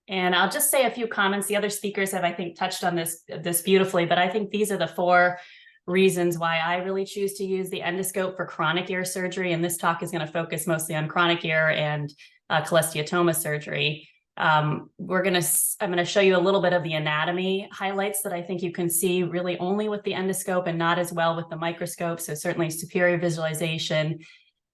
And I'll just say a few comments. The other speakers have, I think, touched on this beautifully, but I think these are the 4 reasons why I really choose to use the endoscope for chronic ear surgery. And this talk is going to focus mostly on chronic ear and cholesteatoma surgery. I'm going to show you a little bit of the anatomy highlights that I think you can see really only with the endoscope and not as well with the microscope. So certainly superior visualization.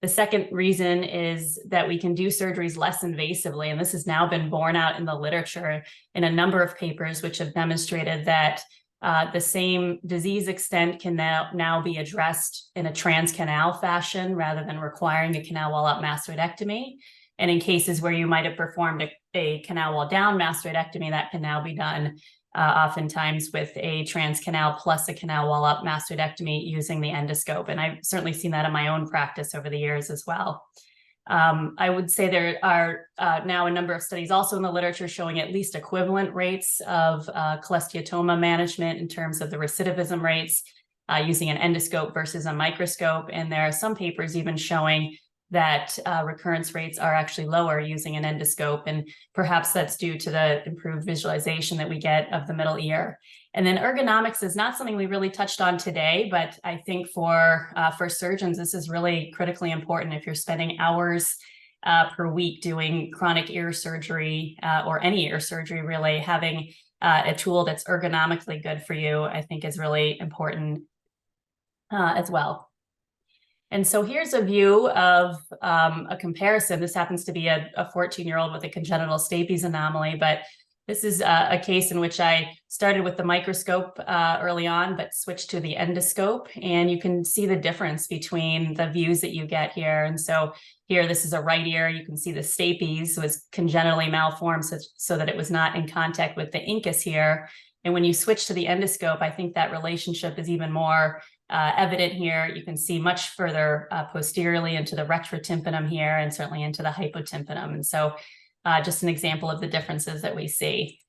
The second reason is that we can do surgeries less invasively, and this has now been borne out in the literature in a number of papers which have demonstrated that the same disease extent can now be addressed in a transcanal fashion rather than requiring a canal wall up mastoidectomy. And in cases where you might have performed a canal wall down mastoidectomy, that can now be done oftentimes with a transcanal plus a canal wall up mastoidectomy using the endoscope. And I've certainly seen that in my own practice over the years as well. I would say there are now a number of studies also in the literature showing at least equivalent rates of cholesteatoma management in terms of the recidivism rates using an endoscope versus a microscope. And there are some papers even showing that recurrence rates are actually lower using an endoscope, and perhaps that's due to the improved visualization that we get of the middle ear. And then ergonomics is not something we really touched on today, but I think for surgeons, this is really critically important. If you're spending hours per week doing chronic ear surgery or any ear surgery, really having a tool that's ergonomically good for you, I think is really important as well. And so here's a view of a comparison. This happens to be a 14-year-old with a congenital stapes anomaly, but this is a case in which I started with the microscope early on, but switched to the endoscope. And you can see the difference between the views that you get here. And so here, this is a right ear. You can see the stapes was congenitally malformed so that it was not in contact with the incus here. And when you switch to the endoscope, I think that relationship is even more evident here. You can see much further posteriorly into the retrotympanum here, and certainly into the hypotympanum. And so just an example of the differences that we see.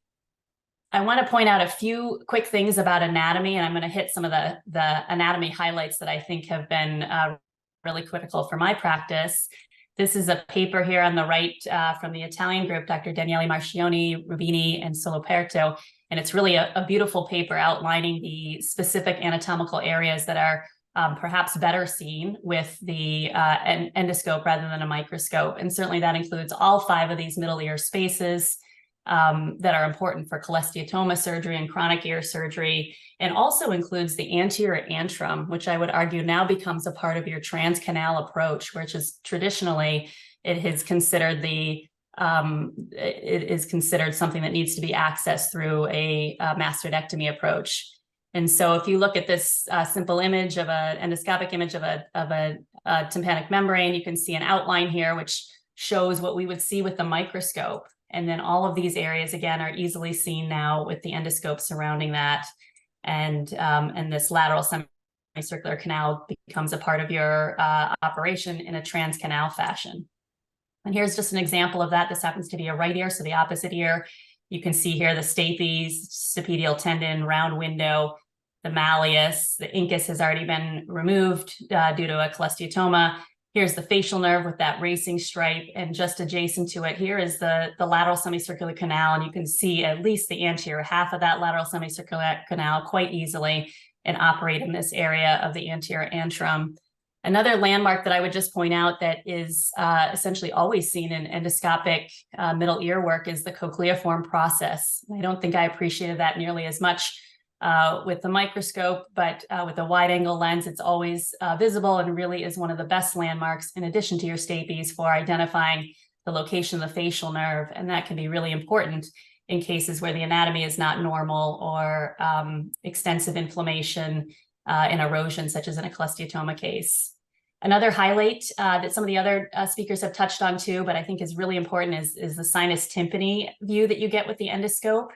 I want to point out a few quick things about anatomy, and I'm going to hit some of the anatomy highlights that I think have been really critical for my practice. This is a paper here on the right from the Italian group, Dr. Daniele Marchioni, Rubini, and Soloperto. And it's really a beautiful paper outlining the specific anatomical areas that are perhaps better seen with the endoscope rather than a microscope. And certainly that includes all 5 of these middle ear spaces that are important for cholesteatoma surgery and chronic ear surgery, and also includes the anterior antrum, which I would argue now becomes a part of your transcanal approach, which is traditionally, it is considered something that needs to be accessed through a mastectomy approach. And so if you look at this simple image of an endoscopic image of a tympanic membrane, you can see an outline here, which shows what we would see with the microscope. And then all of these areas, again, are easily seen now with the endoscope surrounding that. And this lateral semicircular canal becomes a part of your operation in a transcanal fashion. And here's just an example of that. This happens to be a right ear, so the opposite ear. You can see here the stapes, stapedial tendon, round window, the malleus. The incus has already been removed due to a cholesteatoma. Here's the facial nerve with that racing stripe, and just adjacent to it here is the lateral semicircular canal, and you can see at least the anterior half of that lateral semicircular canal quite easily and operate in this area of the anterior antrum. Another landmark that I would just point out that is essentially always seen in endoscopic middle ear work is the cochlear process. I don't think I appreciated that nearly as much with the microscope, but with a wide angle lens, it's always visible and really is one of the best landmarks in addition to your stapes for identifying the location of the facial nerve. And that can be really important in cases where the anatomy is not normal or extensive inflammation and erosion, such as in a cholesteatoma case. Another highlight that some of the other speakers have touched on too, but I think is really important is the sinus tympani view that you get with the endoscope.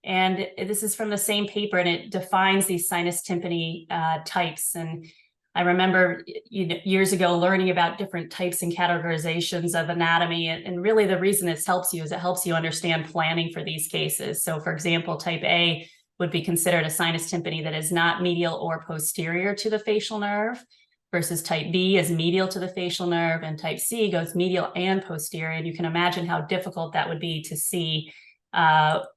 And this is from the same paper, and it defines these sinus tympani types. And I remember years ago learning about different types and categorizations of anatomy. And really the reason this helps you is it helps you understand planning for these cases. So for example, type A would be considered a sinus tympani that is not medial or posterior to the facial nerve, versus type B is medial to the facial nerve, and type C goes medial and posterior. And you can imagine how difficult that would be to see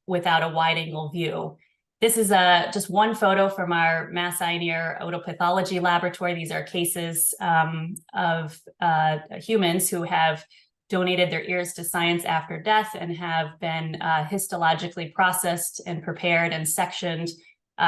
without a wide angle view. This is just one photo from our Mass Eye and Ear Otopathology laboratory. These are cases of humans who have donated their ears to science after death and have been histologically processed and prepared and sectioned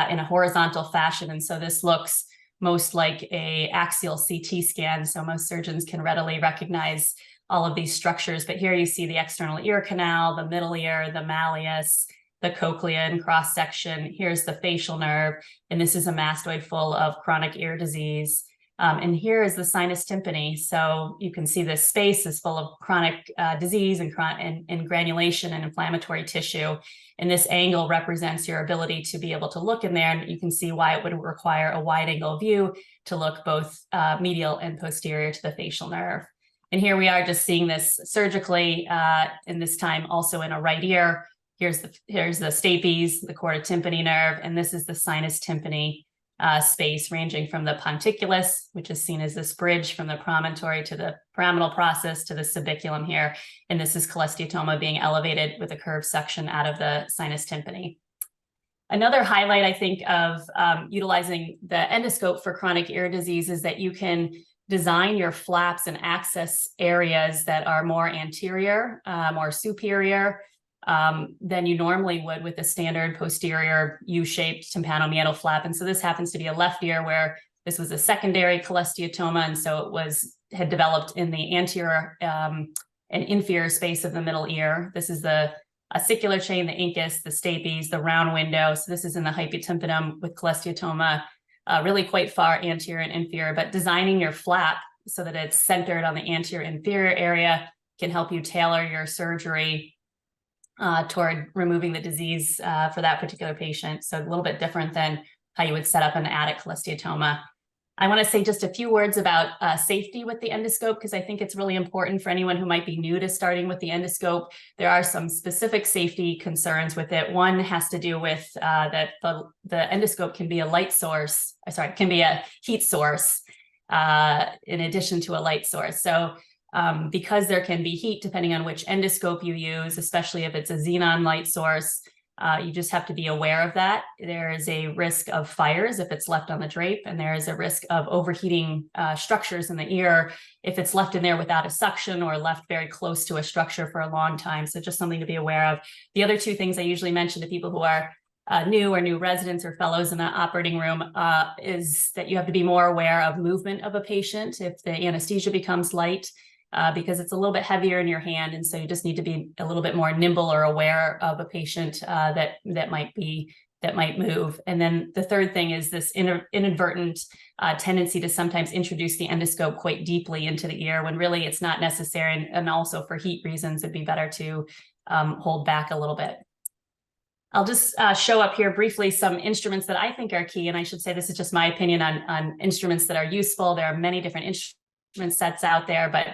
in a horizontal fashion. And so this looks most like a axial CT scan. So most surgeons can readily recognize all of these structures. But here you see the external ear canal, the middle ear, the malleus, the cochlea in cross section. Here's the facial nerve, and this is a mastoid full of chronic ear disease. And here is the sinus tympani. So you can see this space is full of chronic disease and granulation and inflammatory tissue. And this angle represents your ability to be able to look in there. And you can see why it would require a wide angle view to look both medial and posterior to the facial nerve. And here we are just seeing this surgically, and this time also in a right ear. Here's the stapes, the chorda tympani nerve, and this is the sinus tympani space ranging from the ponticulus, which is seen as this bridge from the promontory to the pyramidal process to the subiculum here. And this is cholesteatoma being elevated with a curved section out of the sinus tympani. Another highlight, I think, of utilizing the endoscope for chronic ear disease is that you can design your flaps and access areas that are more anterior, more superior than you normally would with a standard posterior U-shaped tympanomeatal flap. And so this happens to be a left ear where this was a secondary cholesteatoma, and so it had developed in the anterior and inferior space of the middle ear. This is the ossicular chain, the incus, the stapes, the round window. So this is in the hypotympanum with cholesteatoma, really quite far anterior and inferior. But designing your flap so that it's centered on the anterior inferior area can help you tailor your surgery toward removing the disease for that particular patient. So a little bit different than how you would set up an attic cholesteatoma. I want to say just a few words about safety with the endoscope, because I think it's really important for anyone who might be new to starting with the endoscope. There are some specific safety concerns with it. One has to do with that the endoscope can be a light source, can be a heat source in addition to a light source. So because there can be heat depending on which endoscope you use, especially if it's a xenon light source, You just have to be aware of that. There is a risk of fires if it's left on the drape, and there is a risk of overheating structures in the ear if it's left in there without a suction or left very close to a structure for a long time. So just something to be aware of. The other two things I usually mention to people who are new residents or fellows in the operating room is that you have to be more aware of movement of a patient if the anesthesia becomes light. Because it's a little bit heavier in your hand, and so you just need to be a little bit more nimble or aware of a patient that might move. And then the third thing is this inadvertent tendency to sometimes introduce the endoscope quite deeply into the ear when really it's not necessary, and also for heat reasons, it'd be better to hold back a little bit. I'll just show up here briefly some instruments that I think are key, and I should say this is just my opinion on instruments that are useful. There are many different instrument sets out there, but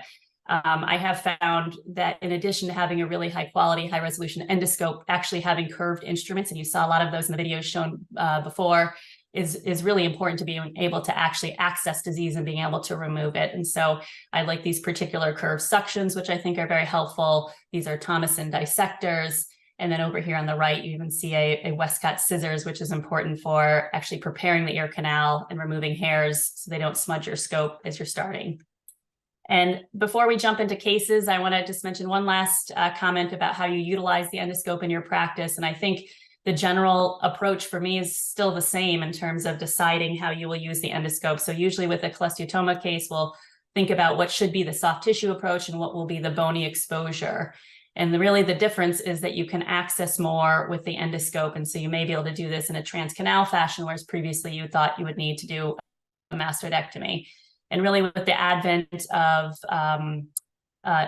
I have found that in addition to having a really high quality, high resolution endoscope, actually having curved instruments, and you saw a lot of those in the videos shown before, is really important to being able to actually access disease and being able to remove it. And so I like these particular curved suctions, which I think are very helpful. These are Thomason dissectors. And then over here on the right, you even see a Westcott scissors, which is important for actually preparing the ear canal and removing hairs so they don't smudge your scope as you're starting. And before we jump into cases, I want to just mention one last comment about how you utilize the endoscope in your practice. And I think the general approach for me is still the same in terms of deciding how you will use the endoscope. So usually with a cholesteatoma case, we'll think about what should be the soft tissue approach and what will be the bony exposure. And really the difference is that you can access more with the endoscope. And so you may be able to do this in a transcanal fashion, whereas previously you thought you would need to do a mastoidectomy. And really with the advent of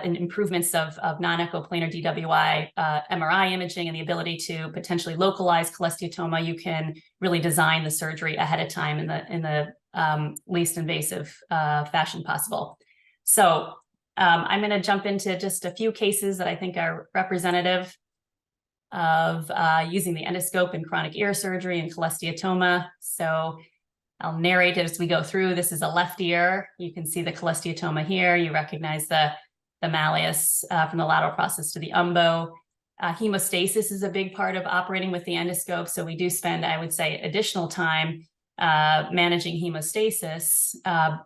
improvements of non-echoplanar DWI MRI imaging and the ability to potentially localize cholesteatoma, you can really design the surgery ahead of time in the least invasive fashion possible. So I'm going to jump into just a few cases that I think are representative of using the endoscope in chronic ear surgery and cholesteatoma. So I'll narrate as we go through. This is a left ear. You can see the cholesteatoma here. You recognize the malleus from the lateral process to the umbo. Hemostasis is a big part of operating with the endoscope. So we do spend, I would say, additional time managing hemostasis,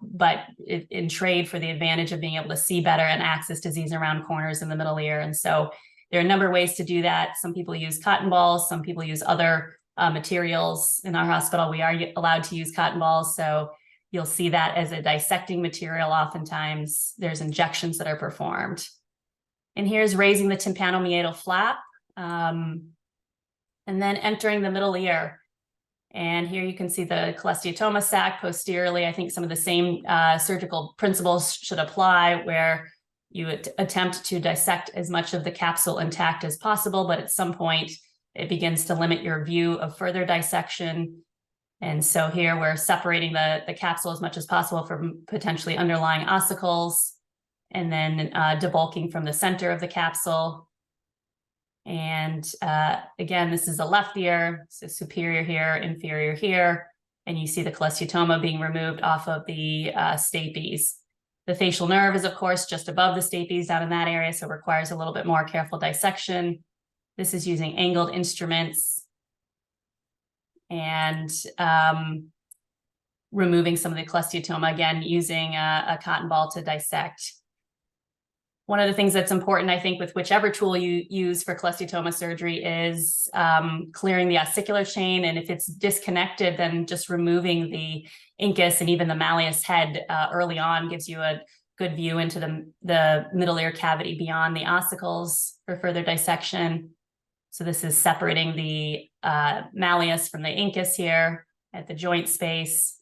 but in trade for the advantage of being able to see better and access disease around corners in the middle ear. And so there are a number of ways to do that. Some people use cotton balls. Some people use other materials. In our hospital, we are allowed to use cotton balls. So you'll see that as a dissecting material. Oftentimes there's injections that are performed. And here's raising the tympanomeatal flap and then entering the middle ear. And here you can see the cholesteatoma sac posteriorly. I think some of the same surgical principles should apply, where you would attempt to dissect as much of the capsule intact as possible, but at some point it begins to limit your view of further dissection. And so here we're separating the capsule as much as possible from potentially underlying ossicles, and then debulking from the center of the capsule. And again, this is a left ear, so superior here, inferior here, and you see the cholesteatoma being removed off of the stapes. The facial nerve is, of course, just above the stapes down in that area, so it requires a little bit more careful dissection. This is using angled instruments and removing some of the cholesteatoma, again, using a cotton ball to dissect. One of the things that's important, I think, with whichever tool you use for cholesteatoma surgery is clearing the ossicular chain. And if it's disconnected, then just removing the incus and even the malleus head early on gives you a good view into the middle ear cavity beyond the ossicles for further dissection. So this is separating the malleus from the incus here at the joint space,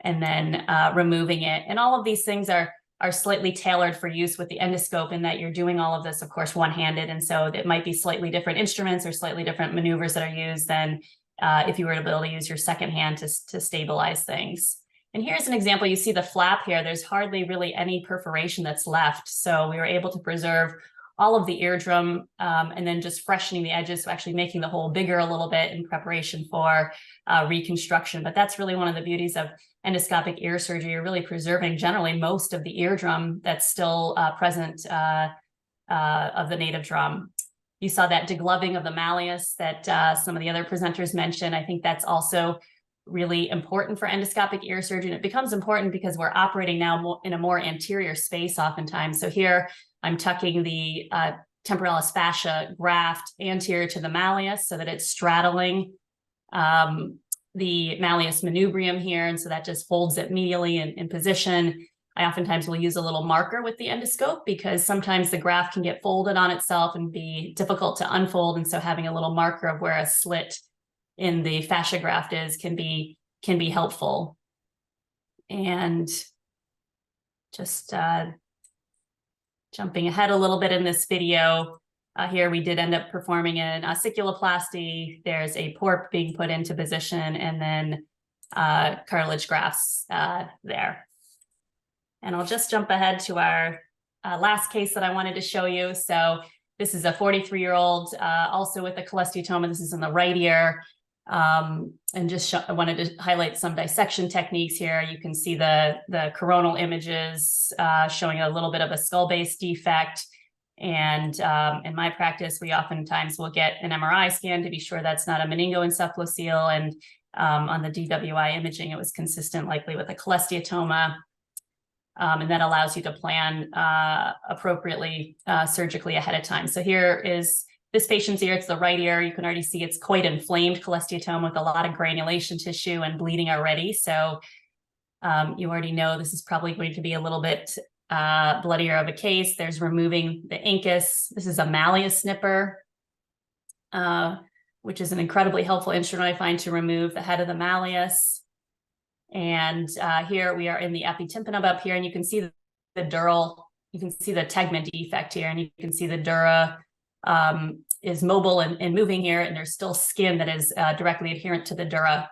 and then removing it. And all of these things are slightly tailored for use with the endoscope, in that you're doing all of this, of course, one-handed. And so it might be slightly different instruments or slightly different maneuvers that are used than if you were to be able to use your second hand to stabilize things. And here's an example. You see the flap here. There's hardly really any perforation that's left. So we were able to preserve all of the eardrum and then just freshening the edges, so actually making the hole bigger a little bit in preparation for reconstruction. But that's really one of the beauties of endoscopic ear surgery. You're really preserving generally most of the eardrum that's still present of the native drum. You saw that degloving of the malleus that some of the other presenters mentioned. I think that's also really important for endoscopic ear surgery. And it becomes important because we're operating now in a more anterior space oftentimes. So here I'm tucking the temporalis fascia graft anterior to the malleus so that it's straddling the malleus manubrium here. And so that just holds it medially in position. I oftentimes will use a little marker with the endoscope because sometimes the graft can get folded on itself and be difficult to unfold. And so having a little marker of where a slit in the fascia graft is can be helpful. And just jumping ahead a little bit in this video, here we did end up performing an ossiculoplasty. There's a PORP being put into position and then cartilage grafts there. And I'll just jump ahead to our last case that I wanted to show you. So this is a 43-year-old also with a cholesteatoma. This is in the right ear. And just I wanted to highlight some dissection techniques here. You can see the coronal images showing a little bit of a skull-base defect. And in my practice, we oftentimes will get an MRI scan to be sure that's not a meningoencephalocele. And on the DWI imaging, it was consistent likely with a cholesteatoma. And that allows you to plan appropriately surgically ahead of time. So here is this patient's ear. It's the right ear. You can already see it's quite inflamed cholesteatoma with a lot of granulation tissue and bleeding already. So you already know this is probably going to be a little bit bloodier of a case. There's removing the incus. This is a malleus snipper, which is an incredibly helpful instrument, I find, to remove the head of the malleus. And here we are in the epitympanum up here, and you can see the dural, you can see the tegment defect here, and you can see the dura is mobile and moving here, and there's still skin that is directly adherent to the dura.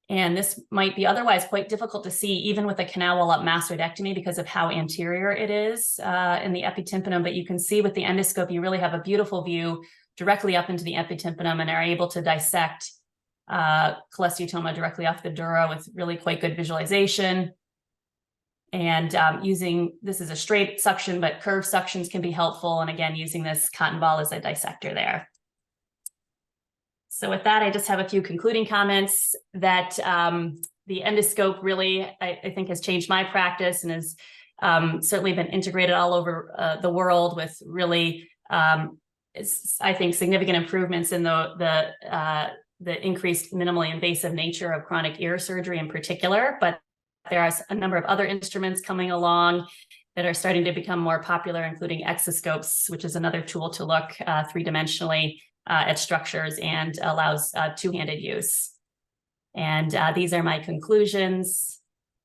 And this might be otherwise quite difficult to see even with a canal wall up mastoidectomy because of how anterior it is in the epitympanum. But you can see with the endoscope, you really have a beautiful view directly up into the epitympanum and are able to dissect cholesteatoma directly off the dura with really quite good visualization. And this is a straight suction, but curved suctions can be helpful. And again, using this cotton ball as a dissector there. So with that, I just have a few concluding comments that the endoscope really, I think, has changed my practice and has certainly been integrated all over the world with really, I think, significant improvements in the increased minimally invasive nature of chronic ear surgery in particular. But there are a number of other instruments coming along that are starting to become more popular, including exoscopes, which is another tool to look three-dimensionally at structures and allows two-handed use. And these are my conclusions.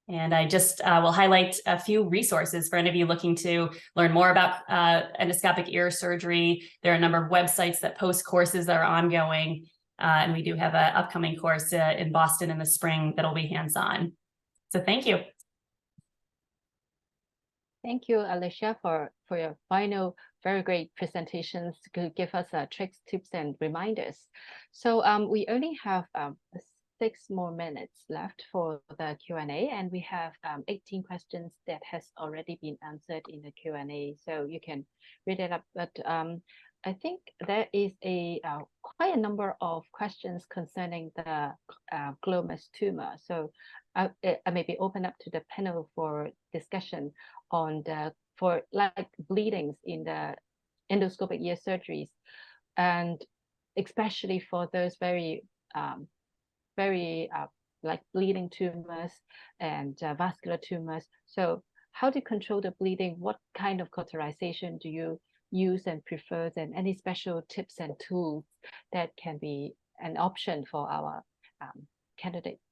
And I just will highlight a few resources for any of you looking to learn more about endoscopic ear surgery. There are a number of websites that post courses that are ongoing. And we do have an upcoming course in Boston in the spring that'll be hands-on. So thank you. Thank you, Alicia, for your final very great presentations to give us tricks, tips, and reminders. So we only have 6 more minutes left for the Q&A, and we have 18 questions that has already been answered in the Q&A. So you can read it up, but I think there is quite a number of questions concerning the glioblastoma. So I maybe open up to the panel for discussion on for bleedings in the endoscopic ear surgeries, and especially for those very like bleeding tumors and vascular tumors. So how to control the bleeding? What kind of cauterization do you use and prefers, and any special tips and tools that can be an option for our candidates?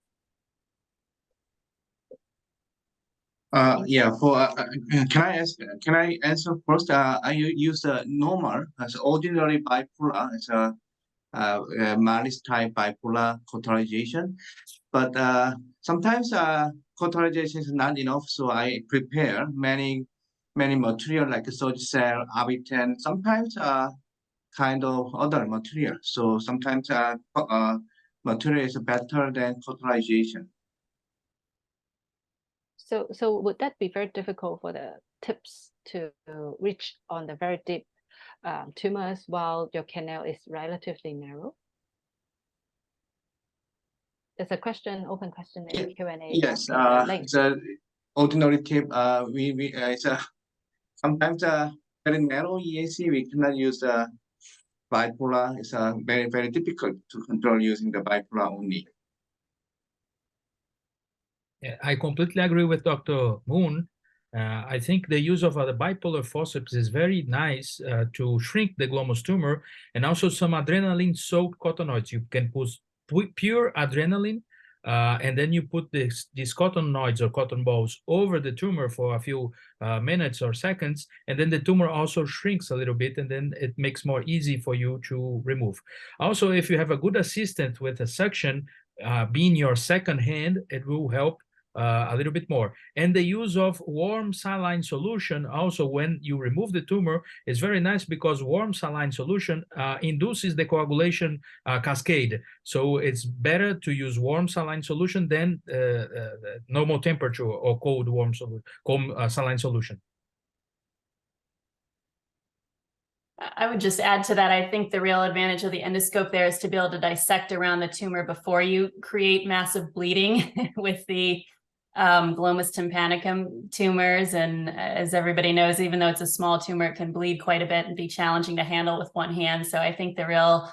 Yeah. Can I answer first? I use normal as ordinary bipolar as a Mallis type bipolar cauterization, but sometimes cauterization is not enough, so I prepare many material like Surgicel, Avitan, sometimes kind of other material. So sometimes material is better than cauterization. So would that be very difficult for the tips to reach on the very deep tumors while your canal is relatively narrow? There's a question, open question in Q&A. Yes, link. the ordinary tape, it's sometimes very narrow EAC, we cannot use bipolar. It's very, very difficult to control using the bipolar only. Yeah, I completely agree with Dr. Moon. I think the use of the bipolar forceps is very nice to shrink the glomus tumor, and also some adrenaline-soaked cottonoids. You can put pure adrenaline, and then you put these cottonoids or cotton balls over the tumor for a few minutes or seconds, and then the tumor also shrinks a little bit, and then it makes more easy for you to remove. Also, if you have a good assistant with a suction, being your second hand, it will help a little bit more. And the use of warm saline solution also when you remove the tumor is very nice, because warm saline solution induces the coagulation cascade. So it's better to use warm saline solution than normal temperature or cold saline solution. I would just add to that, I think the real advantage of the endoscope there is to be able to dissect around the tumor before you create massive bleeding with the glomus tympanicum tumors. And as everybody knows, even though it's a small tumor, it can bleed quite a bit and be challenging to handle with one hand. So I think the real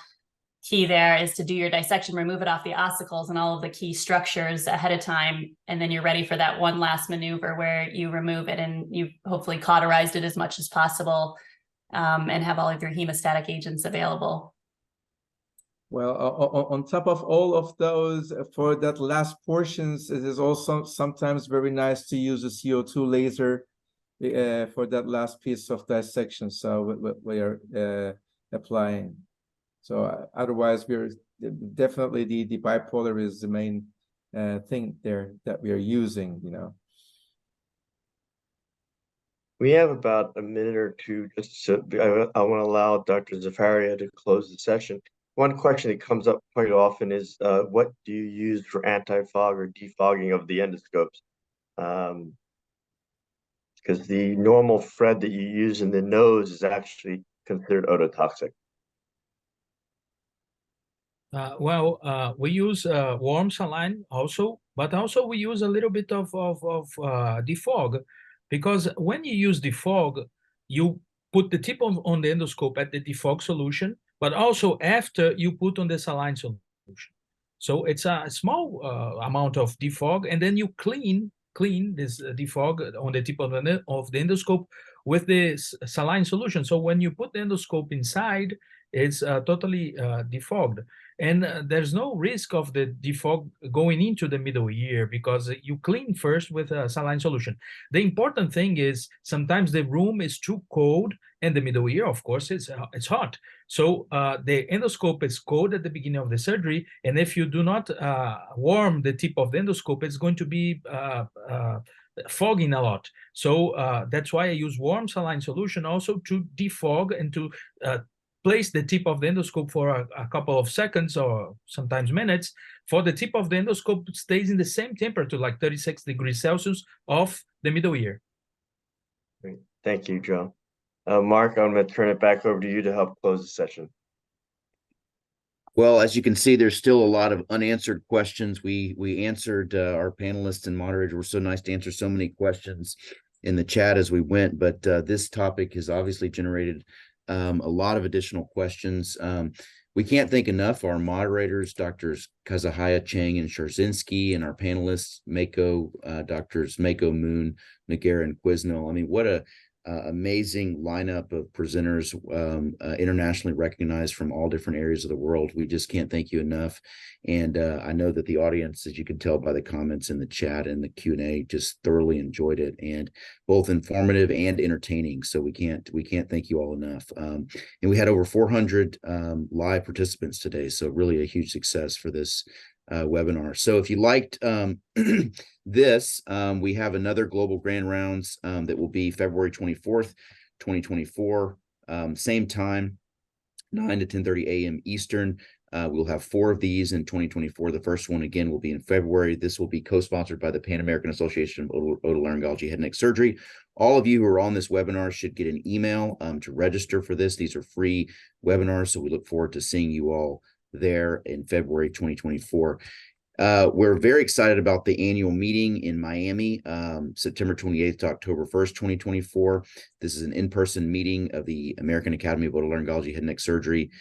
key there is to do your dissection, remove it off the ossicles and all of the key structures ahead of time. And then you're ready for that one last maneuver where you remove it and you've hopefully cauterized it as much as possible, and have all of your hemostatic agents available. Well, on top of all of those, for that last portions, it is also sometimes very nice to use a CO2 laser for that last piece of dissection. So we are applying. So otherwise, we're definitely the bipolar is the main thing there that we are using, you know. We have about a minute or two just so I want to allow Dr. Zafaria to close the session. One question that comes up quite often is what do you use for anti-fog or defogging of the endoscopes? Because the normal thread that you use in the nose is actually considered ototoxic. We use warm saline also, but also we use a little bit of defog, because when you use defog, you put the tip on the endoscope at the defog solution, but also after you put on the saline solution. So it's a small amount of defog, and then you clean this defog on the tip of the endoscope with this saline solution. So when you put the endoscope inside, it's totally defogged. And there's no risk of the defog going into the middle ear, because you clean first with a saline solution. The important thing is sometimes the room is too cold, and the middle ear, of course, it's hot. So the endoscope is cold at the beginning of the surgery, and if you do not warm the tip of the endoscope, it's going to be fogging a lot. So that's why I use warm saline solution also to defog and to place the tip of the endoscope for a couple of seconds or sometimes minutes, for the tip of the endoscope stays in the same temperature, like 36 degrees Celsius of the middle ear. Great. Thank you, Joe. Mark, I'm going to turn it back over to you to help close the session. Well, as you can see, there's still a lot of unanswered questions. We answered, our panelists and moderators were so nice to answer so many questions in the chat as we went, but this topic has obviously generated a lot of additional questions. We can't thank enough our moderators, Drs. Kazahaya, Chang, and Sharzinski, and our panelists, Meco, Drs. Meco, Moon, Nogueira, and Quesnel. I mean, what a amazing lineup of presenters, internationally recognized from all different areas of the world. We just can't thank you enough. And I know that the audience, as you can tell by the comments in the chat and the Q&A, just thoroughly enjoyed it, and both informative and entertaining. So we can't thank you all enough. And we had over 400 live participants today. So really a huge success for this webinar. So if you liked this, we have another Global Grand Rounds that will be February 24th, 2024, same time, 9 to 10:30 a.m. Eastern. We'll have 4 of these in 2024. The first one, again, will be in February. This will be co-sponsored by the Pan American Association of Otolaryngology Head and Neck Surgery. All of you who are on this webinar should get an email to register for this. These are free webinars, so we look forward to seeing you all there in February 2024. We're very excited about the annual meeting in Miami, September 28th to October 1st, 2024. This is an in-person meeting of the American Academy of Otolaryngology Head and Neck Surgery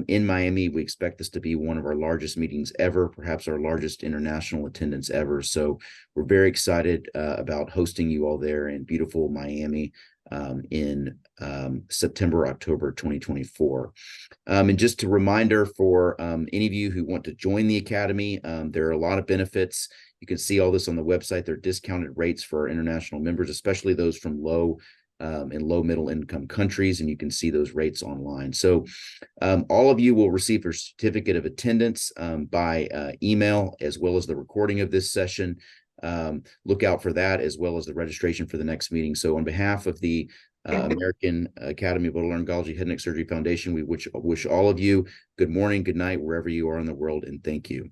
in Miami. We expect this to be one of our largest meetings ever, perhaps our largest international attendance ever. So we're very excited about hosting you all there in beautiful Miami in September, October 2024. And just a reminder for any of you who want to join the Academy, there are a lot of benefits. You can see all this on the website. There are discounted rates for our international members, especially those from low and low middle income countries, and you can see those rates online. So all of you will receive a certificate of attendance by email, as well as the recording of this session. Look out for that, as well as the registration for the next meeting. So on behalf of the American Academy of Otolaryngology Head and Neck Surgery Foundation, we wish all of you good morning, good night, wherever you are in the world, and thank you.